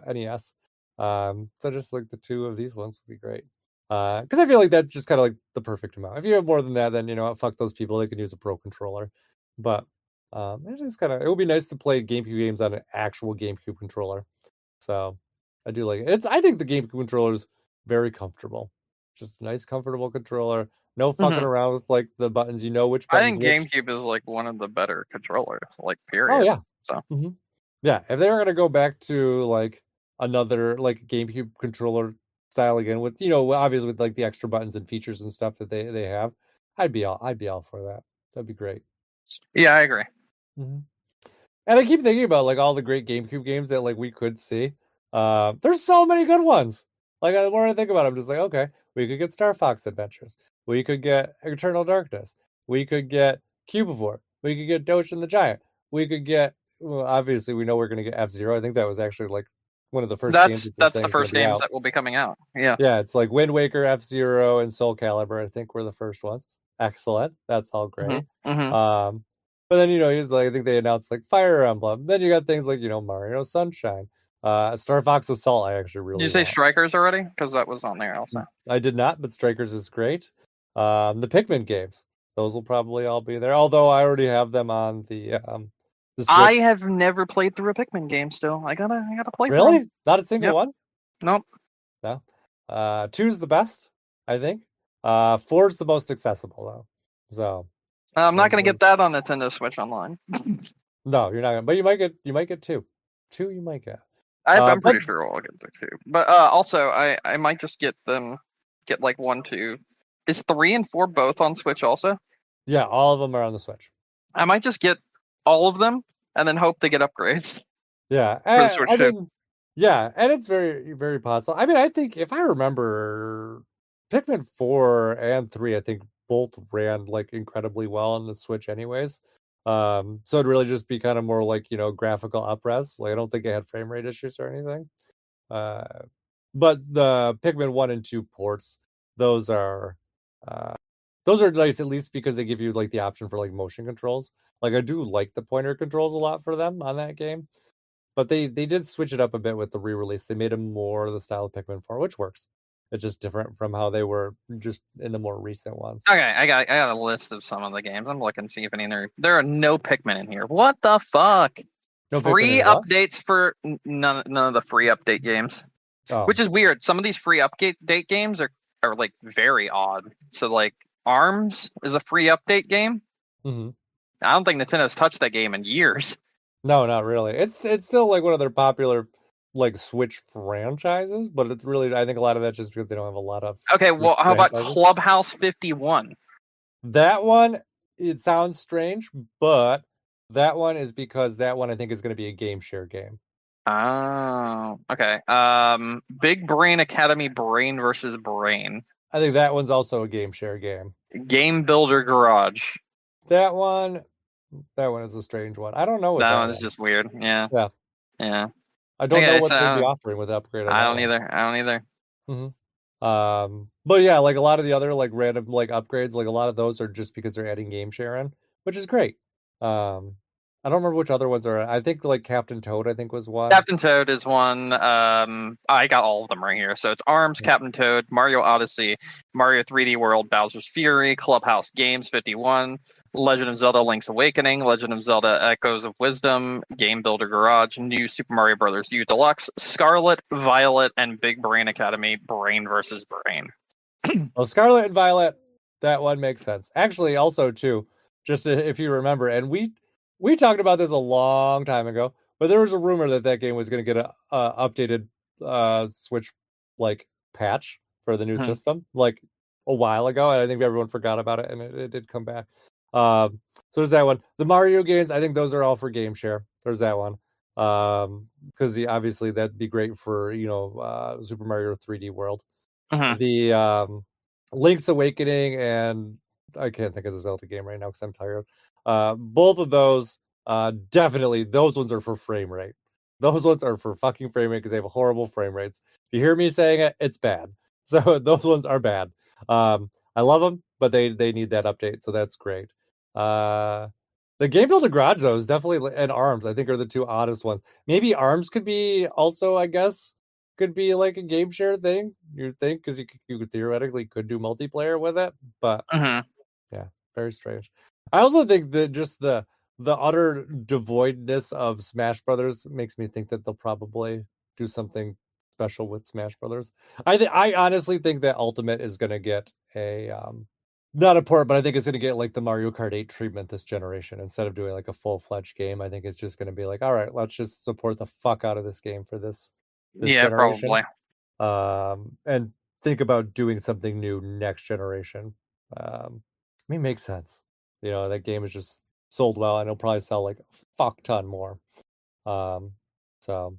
NES. So just like the two of these ones would be great. Because I feel like that's just kind of like the perfect amount. If you have more than that, then you know what, fuck those people. They can use a pro controller. But it would be nice to play GameCube games on an actual GameCube controller. So I do like it. I think the GameCube controller is very comfortable. Just a nice, comfortable controller. No fucking Hmm. around with like the buttons. You know which I buttons think which. GameCube is like one of the better controllers, like Oh period. yeah. So hmm Yeah. If they were gonna go back to like another like GameCube controller style again with obviously with like the extra buttons and features and stuff that they have, I'd be all for that. That'd be great. yeah, I agree. hmm And I keep thinking about like all the great GameCube games that like we could see. There's so many good ones. Like the more I think about it, I'm just like, okay, we could get Star Fox Adventures. We could get Eternal Darkness. We could get Cubivore. We could get Doge and the Giant. We could get well, obviously we know we're going to get F-Zero. I think that was actually like one of the first games That's that they're that's saying the is going to first be games out. that will be coming out. Yeah. Yeah, it's like Wind Waker, F-Zero, and Soul Calibur. I think were the first ones. Excellent. That's all Hmm. great. Hmm. But then he's like, I think they announced like Fire Emblem. Then you got things like Mario Sunshine, Star Fox Assault. I actually Did you really say want. Strikers already? Because that was on there also. I did not, but Strikers is great. The Pikmin games, those will probably all be there. Although I already have them on the I Switch. have never played through a Pikmin game. Still, I gotta play through them. Really? Not a single Yep. one? Nope. No. Two's the best, I think. Four's the most accessible though. So I'm not and gonna get those, that on Nintendo Switch Online. no, you're not gonna, but you might get two. Two you might get. I'm But pretty sure I'll get there too. But also, I might just get like 1, 2. Is 3 and 4 both on Switch also? yeah, all of them are on the Switch. I might just get all of them and then hope they get upgrades Yeah, for the Switch I too. mean, yeah, and it's very, very possible. I mean, I think if I remember, Pikmin 4 and 3, I think both ran like incredibly well on the Switch, anyways. So it'd really just be kind of more like graphical upres. Like I don't think it had frame rate issues or anything. Uh, but the Pikmin 1 and 2 ports, those are uh, those are nice at least because they give you like the option for like motion controls. Like I do like the pointer controls a lot for them on that game. But they did switch it up a bit with the re-release. They made them more the style of Pikmin 4, which works. It's just different from how they were just in the more recent ones. Okay, I got a list of some of the games. I'm looking to see if any there are no Pikmin in here. What the fuck? No Pikmin Free in what? updates for none of the free update games, Oh. which is weird. Some of these free update games are like very odd. So like Arms is a free update game. Hmm. I don't think Nintendo's touched that game in years. No, not really. It's still like one of their popular like Switch franchises, but it's really I think a lot of that's just because they don't have a lot of Okay, Switch well, how about franchises. Clubhouse 51? That one, it sounds strange, but that one is because that one I think is going to be a game share game. Oh, okay. Big Brain Academy, Brain versus Brain, I think that one's also a game share game. Game Builder Garage. That one, that one is a strange one. I don't know with That that one's one. just weird. Yeah, Yeah, yeah. I don't know Okay, what they'd be so offering with the upgrade on I that don't one. either. I don't either. Hmm. But yeah, like a lot of the other like random like upgrades, like a lot of those are just because they're adding game share in, which is great. Um, I don't remember which other ones are. I think like Captain Toad, I think was one. Captain Toad is one. I got all of them right here. So it's Arms, Captain Toad, Mario Odyssey, Mario 3D World, Bowser's Fury, Clubhouse Games 51, Legend of Zelda: Link's Awakening, Legend of Zelda: Echoes of Wisdom, Game Builder Garage, New Super Mario Bros. U Deluxe, Scarlet, Violet, and Big Brain Academy: Brain versus Brain. Oh, Scarlet and Violet, that one makes sense. Actually, also too, just if you remember, and we talked about this a long time ago, but there was a rumor that that game was going to get a updated Switch like patch for the new Hmm. system like a while ago, and I think everyone forgot about it, and it did come back. So there's that one. The Mario games, I think those are all for game share. There's that one. Because obviously that'd be great for Super Mario 3D World. Hmm. The Link's Awakening and I can't think of the Zelda game right now because I'm tired. Both of those, definitely those ones are for frame rate. Those ones are for fucking frame rate because they have horrible frame rates. If you hear me saying it, it's bad. So those ones are bad. I love them, but they need that update, so that's great. Uh, the Game Builder Garage though is definitely and Arms. I think are the two oddest ones. Maybe Arms could be also, I guess, could be like a game share thing. You think because you theoretically could do multiplayer with it, but Hmm. yeah, very strange. I also think that just the utter devoidness of Smash Brothers makes me think that they'll probably do something special with Smash Brothers. I honestly think that Ultimate is going to get a not a port, but I think it's going to get like the Mario Kart 8 treatment this generation instead of doing like a full-fledged game. I think it's just going to be like, all right, let's just support the fuck out of this game for this Yeah, generation, probably. and think about doing something new next generation. I mean, makes sense. That game is just sold well, and it'll probably sell like a fuck ton more. Um, so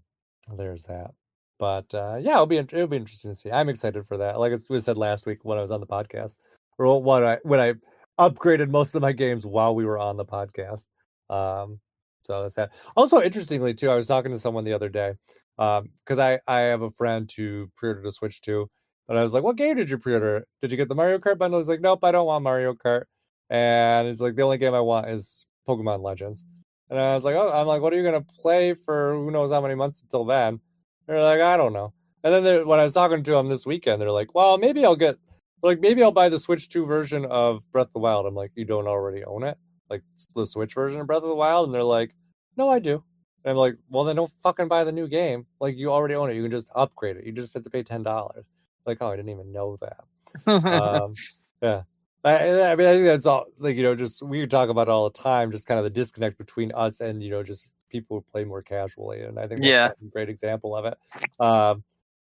there's that. But yeah, it'll be interesting to see. I'm excited for that. Like we said last week when I was on the podcast, or when I upgraded most of my games while we were on the podcast. Um, So that's that. Also, interestingly, too, I was talking to someone the other day because I have a friend who pre-ordered a Switch 2, and I was like, "What game did you pre-order? Did you get the Mario Kart bundle?" He's like, "Nope, I don't want Mario Kart." And it's like the only game I want is Pokemon Legends. And I was like, "Oh, I'm like, what are you gonna play for? Who knows how many months until then?" They're like, "I don't know." And then when I was talking to them this weekend, they're like, "Well, maybe I'll buy the Switch 2 version of Breath of the Wild." I'm like, "You don't already own it? Like the Switch version of Breath of the Wild?" And they're like, "No, I do." And I'm like, "Well, then don't fucking buy the new game. Like you already own it. You can just upgrade it. You just have to pay $10." Like, oh, I didn't even know that. Um, yeah. I mean, I think that's all. Like, just we talk about it all the time. Just kind of the disconnect between us and just people who play more casually. And I think that's Yeah. kind of a great example of it.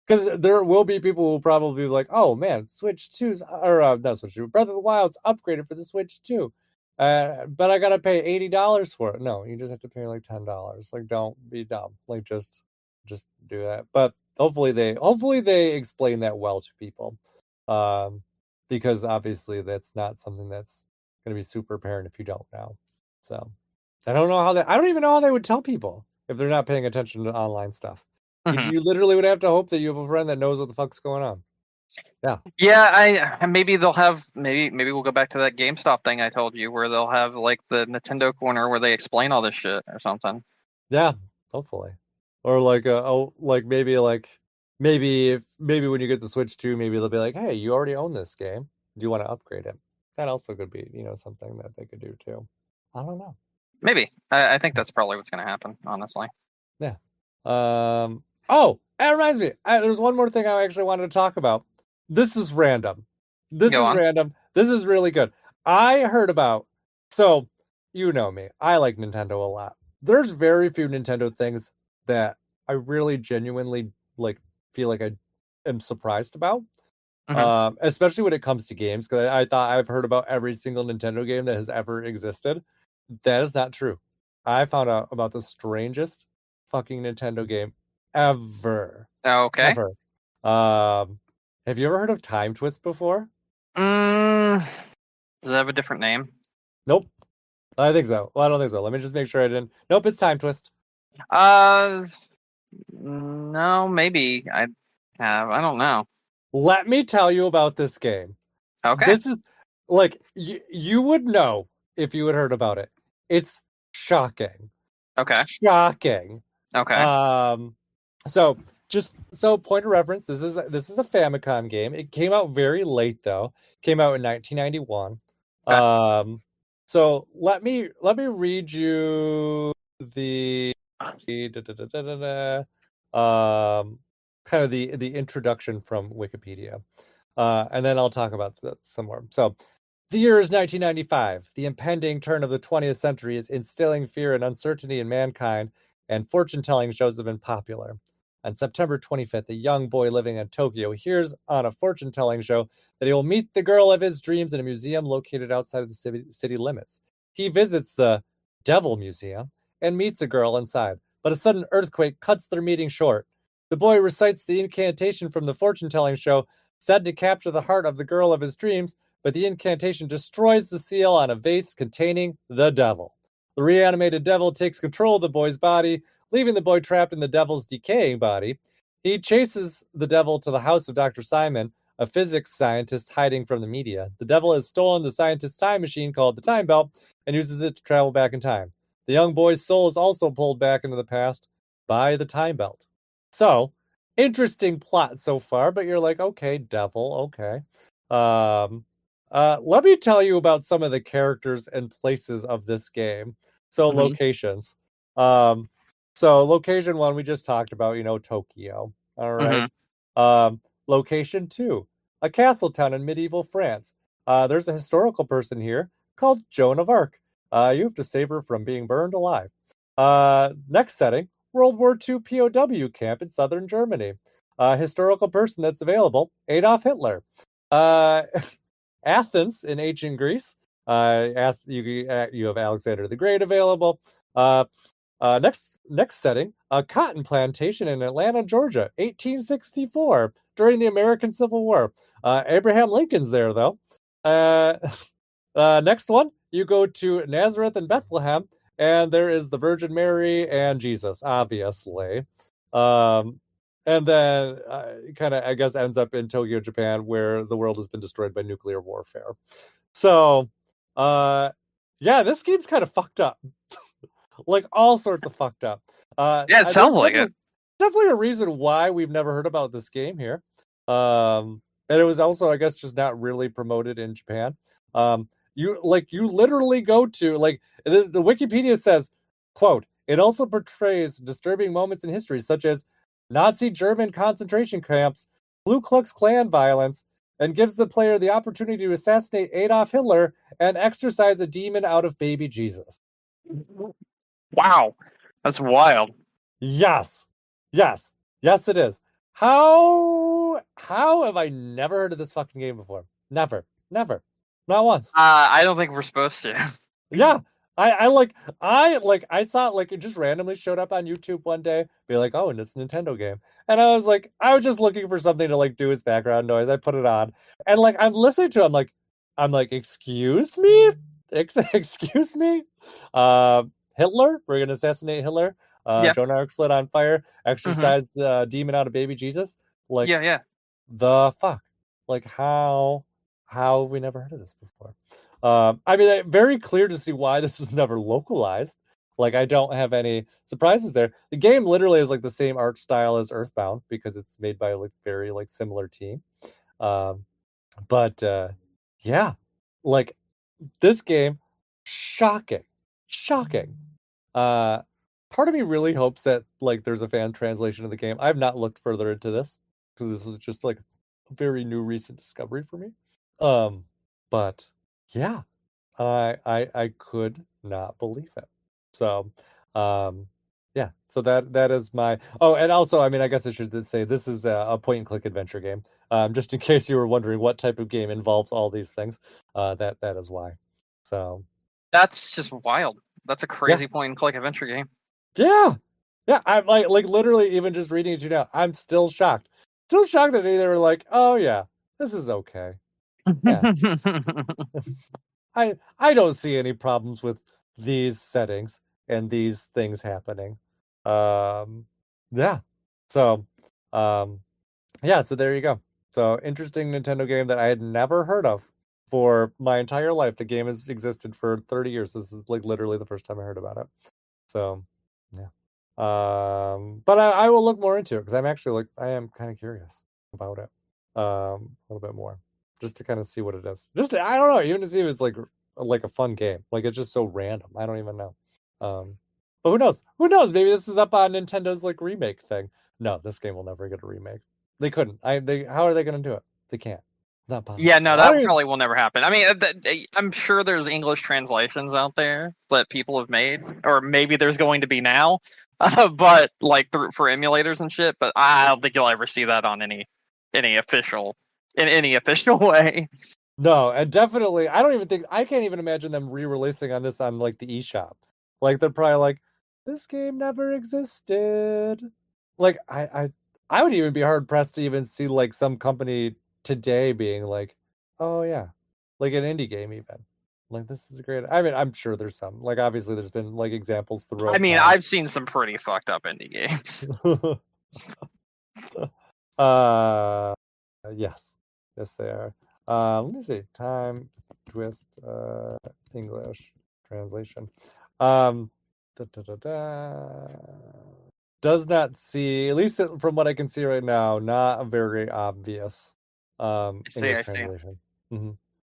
Because there will be people who will probably be like, "Oh man, Switch 2's or not Switch 2, Breath of the Wild's upgraded for the Switch 2, but I gotta pay $80 for it." No, you just have to pay like $10. Like, don't be dumb. Like, just do that. But hopefully they explain that well to people, um, because obviously that's not something that's gonna be super apparent if you don't know. So I don't even know how they would tell people if they're not paying attention to online stuff. You, Mhm. you literally would have to hope that you have a friend that knows what the fuck's going on. Yeah. Yeah, maybe they'll have maybe we'll go back to that GameStop thing I told you where they'll have like the Nintendo corner where they explain all this shit or something. Yeah, hopefully. Or maybe when you get the Switch 2, maybe they'll be like, "Hey, you already own this game. Do you want to upgrade it?" That also could be, something that they could do too. I don't know. Maybe. I think that's probably what's going to happen, honestly. Yeah. Oh, that reminds me. There's one more thing I actually wanted to talk about. This is random. This Go is on. random. This is really good. I heard about so you know me. I like Nintendo a lot. There's very few Nintendo things that I really genuinely like feel like I am surprised about. Hmm. Especially when it comes to games, because I thought I've heard about every single Nintendo game that has ever existed. That is not true. I found out about the strangest fucking Nintendo game ever. Okay. Ever. Um, have you ever heard of Time Twist before? Mm, does it have a different name? Nope. I think so. Well, I don't think so. Let me just make sure I didn't. Nope, it's Time Twist. Uh, no, maybe I have. I don't know. Let me tell you about this game. Okay. This is like you would know if you had heard about it. It's shocking. Okay. Shocking. Okay. Um, so so point of reference, this is a Famicom game. It came out very late though. Came out in 1991. Okay. So let me read you the da, da, da, da, da, kind of the introduction from Wikipedia. And then I'll talk about that some more. So the year is 1995. The impending turn of the 20th century is instilling fear and uncertainty in mankind, and fortune telling shows have been popular. On September 25th, a young boy living in Tokyo hears on a fortune telling show that he will meet the girl of his dreams in a museum located outside of the city limits. He visits the Devil Museum and meets a girl inside, but a sudden earthquake cuts their meeting short. The boy recites the incantation from the fortune telling show, said to capture the heart of the girl of his dreams, but the incantation destroys the seal on a vase containing the devil. The reanimated devil takes control of the boy's body, leaving the boy trapped in the devil's decaying body. He chases the devil to the house of Dr. Simon, a physics scientist hiding from the media. The devil has stolen the scientist's time machine called the Time Belt and uses it to travel back in time. The young boy's soul is also pulled back into the past by the Time Belt. So, interesting plot so far, but you're like, okay, devil, okay. Um, let me tell you about some of the characters and places of this game. So Hmm. locations. Um, so location one we just talked about, Tokyo. All right. Hmm. Location two, a castle town in medieval France. There's a historical person here called Joan of Arc. You have to save her from being burned alive. Next setting, World War II POW camp in southern Germany. Historical person that's available, Adolf Hitler. Uh, Athens in ancient Greece. You have Alexander the Great available. Next setting, a cotton plantation in Atlanta, Georgia, 1864 during the American Civil War. Abraham Lincoln's there though. Uh, Next one, you go to Nazareth and Bethlehem and there is the Virgin Mary and Jesus, obviously. Um, and then kind of, I guess, ends up in Tokyo, Japan, where the world has been destroyed by nuclear warfare. So, yeah, this game's kind of fucked up. Like all sorts of fucked up. Yeah, it sounds There's like it. definitely a reason why we've never heard about this game here. And it was also, I guess, just not really promoted in Japan. You literally go to like the Wikipedia says, quote, it also portrays disturbing moments in history, such as Nazi German concentration camps, Ku Klux Klan violence, and gives the player the opportunity to assassinate Adolf Hitler and exorcise a demon out of baby Jesus. Wow, that's wild. Yes. Yes. Yes, it is. How have I never heard of this fucking game before? Never. Never. Not once. I don't think we're supposed to. Yeah. I saw it like it just randomly showed up on YouTube one day, be like, oh, and it's a Nintendo game. And I was just looking for something to like do as background noise. I put it on. And like I'm listening to it, I'm like, excuse me? Excuse me? Hitler? We're gonna assassinate Hitler. Yeah. Joan Arc's lit on fire, Mm-hmm. exorcise the demon out of baby Jesus. Like Yeah, yeah. the fuck? Like how have we never heard of this before? I mean, very clear to see why this was never localized. Like I don't have any surprises there. The game literally is like the same art style as Earthbound because it's made by like very like similar team. Um, but yeah, like this game, shocking, shocking. Uh, Part of me really hopes that like there's a fan translation of the game. I've not looked further into this because this is just like a very new recent discovery for me. Um, but yeah, I could not believe it. So, um, yeah. So that is my. Oh, and also, I mean, I guess I should say this is a point and click adventure game. Just in case you were wondering what type of game involves all these things. That is why. So That's just wild. That's a yeah, crazy point and click adventure game. yeah, yeah. I'm like literally even just reading it to you now. I'm still shocked. Still shocked that they were like, oh yeah, this is okay. Yeah, I don't see any problems with these settings and these things happening. Um, yeah. So, um, yeah. So there you go. So interesting Nintendo game that I had never heard of for my entire life. The game has existed for 30 years. This is like literally the first time I heard about it. So, yeah. But I will look more into it because I'm actually like I am kind of curious about it. A little bit more just to kind of see what it is. Just I don't know, even to see if it's like a fun game. Like it's just so random. I don't even know. But who knows? Who knows? Maybe this is up on Nintendo's like remake thing. No, this game will never get a remake. They couldn't. They how are they going to do it? They can't. Not Yeah, possible. no, I don't that even, probably will never happen. I mean, I'm sure there's English translations out there that people have made, or maybe there's going to be now, but like for emulators and shit. But I don't think you'll ever see that on any official in any official way. no, and definitely I don't even think I can't even imagine them re-releasing on this on like the eShop. Like they're probably like, this game never existed. Like I would even be hard pressed to even see like some company today being like, oh yeah, like an indie game even. Like this is great. I mean, I'm sure there's some. Like obviously there's been like examples I throughout mean, time. I've seen some pretty fucked up indie games. uh yes. Yes they are. Let me see. Time twist English translation. Um da, da, da, da. Does not see, at least from what I can see right now, not a very obvious I see, English I see. translation. Hmm.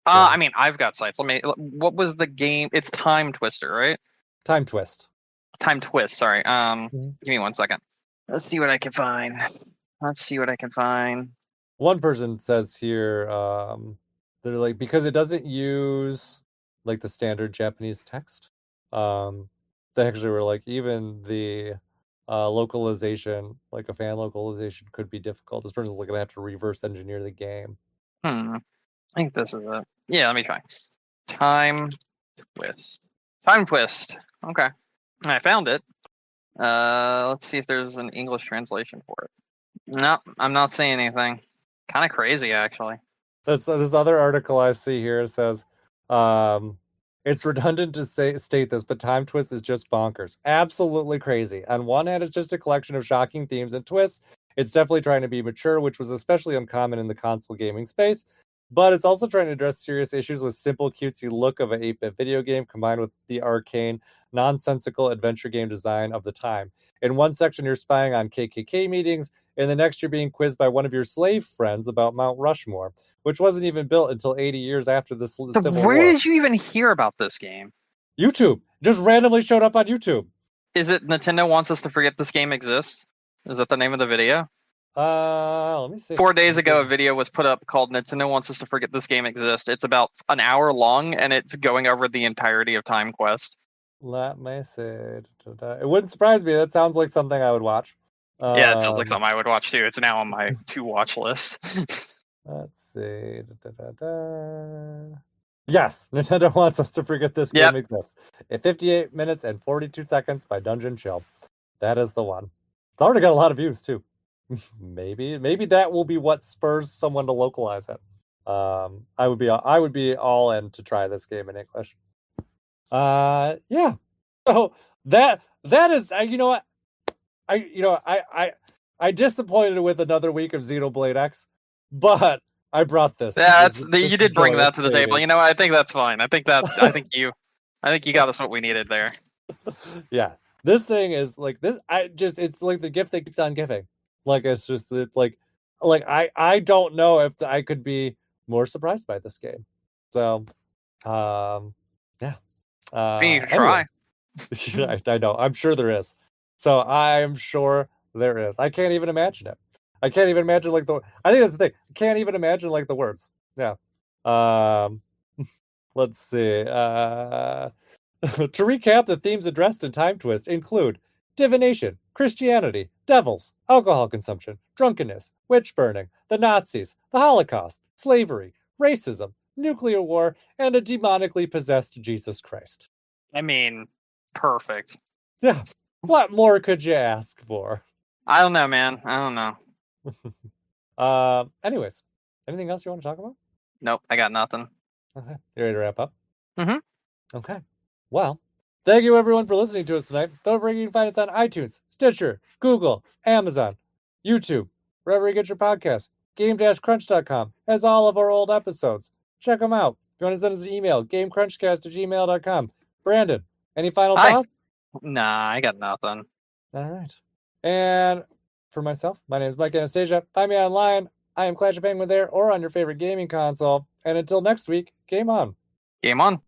Yeah. I mean, I've got sites. Let me. What was the game? It's Time Twister, right? Time twist. Time Twist. Sorry. Mhm. Give me 1 second. Let's see what I can find. Let's see what I can find. One person says here, they're like, because it doesn't use like the standard Japanese text, um, they actually were like, even the localization, like a fan localization, could be difficult. This person's gonna have to reverse engineer the game. I think this is it. Yeah, let me try. Time Twist. Time Twist. Okay. I found it. Let's see if there's an English translation for it. No, I'm not seeing anything. Kind of crazy, actually. That's this other article I see here says, um, It's redundant to state this, but Time Twist is just bonkers. Absolutely crazy. On one hand, it's just a collection of shocking themes and twists. It's definitely trying to be mature, which was especially uncommon in the console gaming space. But it's also trying to address serious issues with simple, cutesy look of an 8-bit video game combined with the arcane, nonsensical adventure game design of the time. In one section, you're spying on KKK meetings. In the next, you're being quizzed by one of your slave friends about Mount Rushmore, which wasn't even built until 80 years after the Civil War. Where did you even hear about this game? YouTube. Just randomly showed up on YouTube. Is it Nintendo wants us to forget this game exists? Is that the name of the video? Let me see. 4 days ago, a video was put up called Nintendo wants us to forget this game exists. It's about an hour long, and it's going over the entirety of Time Quest. Let me see. It wouldn't surprise me. That sounds like something I would watch. Yeah, it sounds like something I would watch too. It's now on my to-watch list. Let's see. Yes, Nintendo wants us to forget this game exists. At 58 minutes and 42 seconds by Dungeon Chill. That is the one. It's already got a lot of views too. Maybe that will be what spurs someone to localize it. I would be all in to try this game in English. Yeah. So that is you know what I disappointed with another week of Xenoblade X, but I brought this. You did bring that to the table. You know, I think that's fine. I think you got us what we needed there. Yeah, this thing is like this. It's like the gift that keeps on giving. Like it's just like I don't know if I could be more surprised by this game. So, yeah. You try. I know. I'm sure there is. So I'm sure there is. I can't even imagine it. I can't even imagine I think that's the thing. I can't even imagine the words. Yeah. Let's see. To recap, the themes addressed in Time Twist include divination, Christianity, devils, alcohol consumption, drunkenness, witch burning, the Nazis, the Holocaust, slavery, racism, nuclear war, and a demonically possessed Jesus Christ. I mean, perfect. Yeah. What more could you ask for? I don't know, man. I don't know. Anyways, anything else you want to talk about? Nope, I got nothing. Okay. You ready to wrap up? Mm-hmm. Okay. Well, thank you everyone for listening to us tonight. Don't forget you can find us on iTunes, Stitcher, Google, Amazon, YouTube, wherever you get your podcasts. Game-crunch.com has all of our old episodes. Check them out. If you want to send us an email, gamecrunchcast@gmail.com. Brandon, any final thoughts? Nah, I got nothing. All right. And for myself, my name is Mike Anastasia. Find me online. I am Clash of Penguin there or on your favorite gaming console. And until next week, game on. Game on.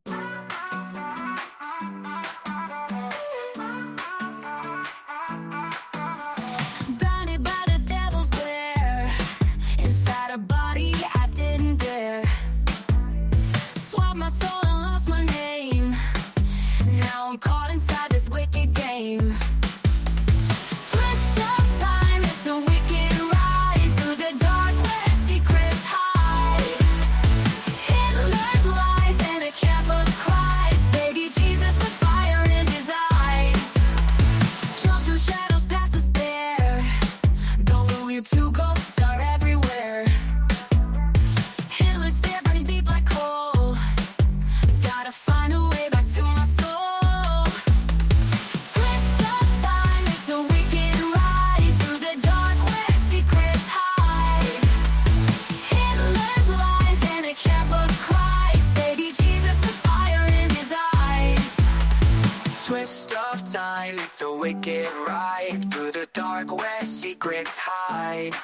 So wicked right through the dark where secrets hide.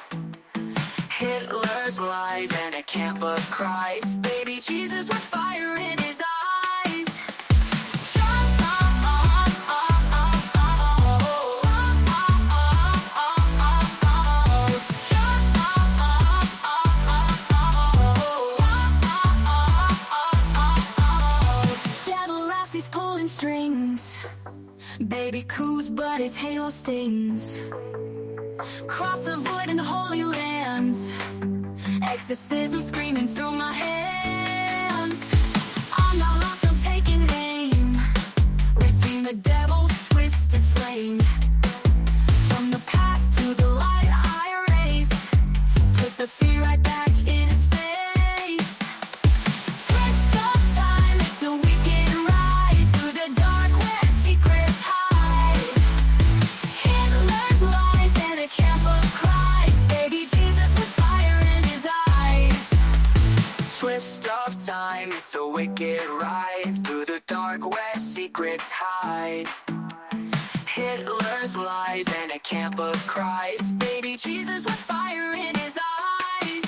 Hitler's lies and a camp of Christ. Baby Jesus with fire in his eyes. Devil laughs, he's pulling strings. Baby coos, but his halo stings. Cross of wood and holy lands. Exorcism screaming through my hands. I'm not lost, I'm taking aim. Ripping the devil's twisted flame. From the past to the light I erase. Put the fear right back in his face. Twist of time, it's a wicked wicked ride through the dark where secrets hide. Hitler's lies and a camp of cries. Baby Jesus with fire in his eyes.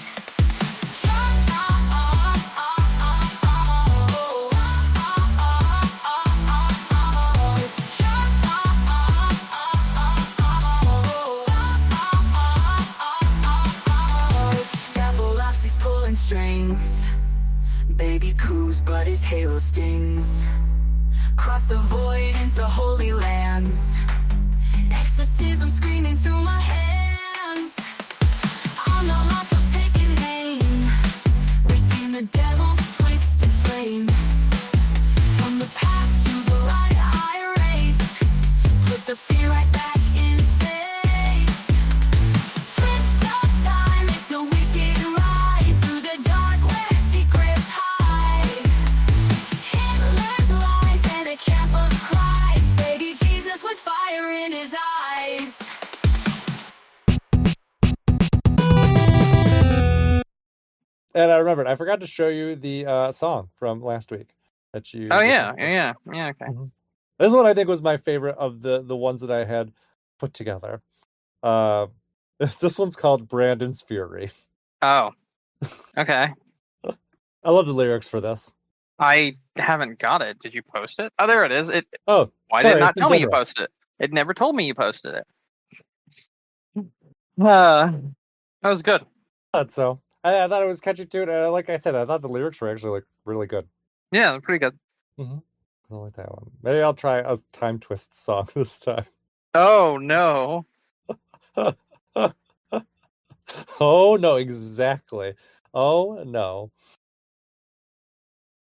Devil laughs, he's pulling strings. Baby coos, but his halo stings. Cross the void into holy lands. Exorcism screaming through my hands. I'm not lost, I'm taking aim. Redeem the devil's twisted flame. From the past to the light I erase. Put the fear right back in his face. Twist of time, it's a wicked ride through the dark where secrets hide. Hitler's lies and a camp of cries. Baby Jesus with fire in his eyes. And I remembered, I forgot to show you the song from last week that you. Oh yeah. Okay. This one I think was my favorite of the ones that I had put together. This one's called Brandon's Fury. Oh. Okay. I love the lyrics for this. I haven't got it. Did you post it? Oh, there it is. Oh, Why sorry, did it not it's in tell me you general. posted it? It never told me you posted it. That was good. So I thought it was catchy too. And like I said, I thought the lyrics were actually like really good. Yeah, they're pretty good. I like that one. Maybe I'll try a time twist song this time. Oh no. Oh no, exactly. Oh no.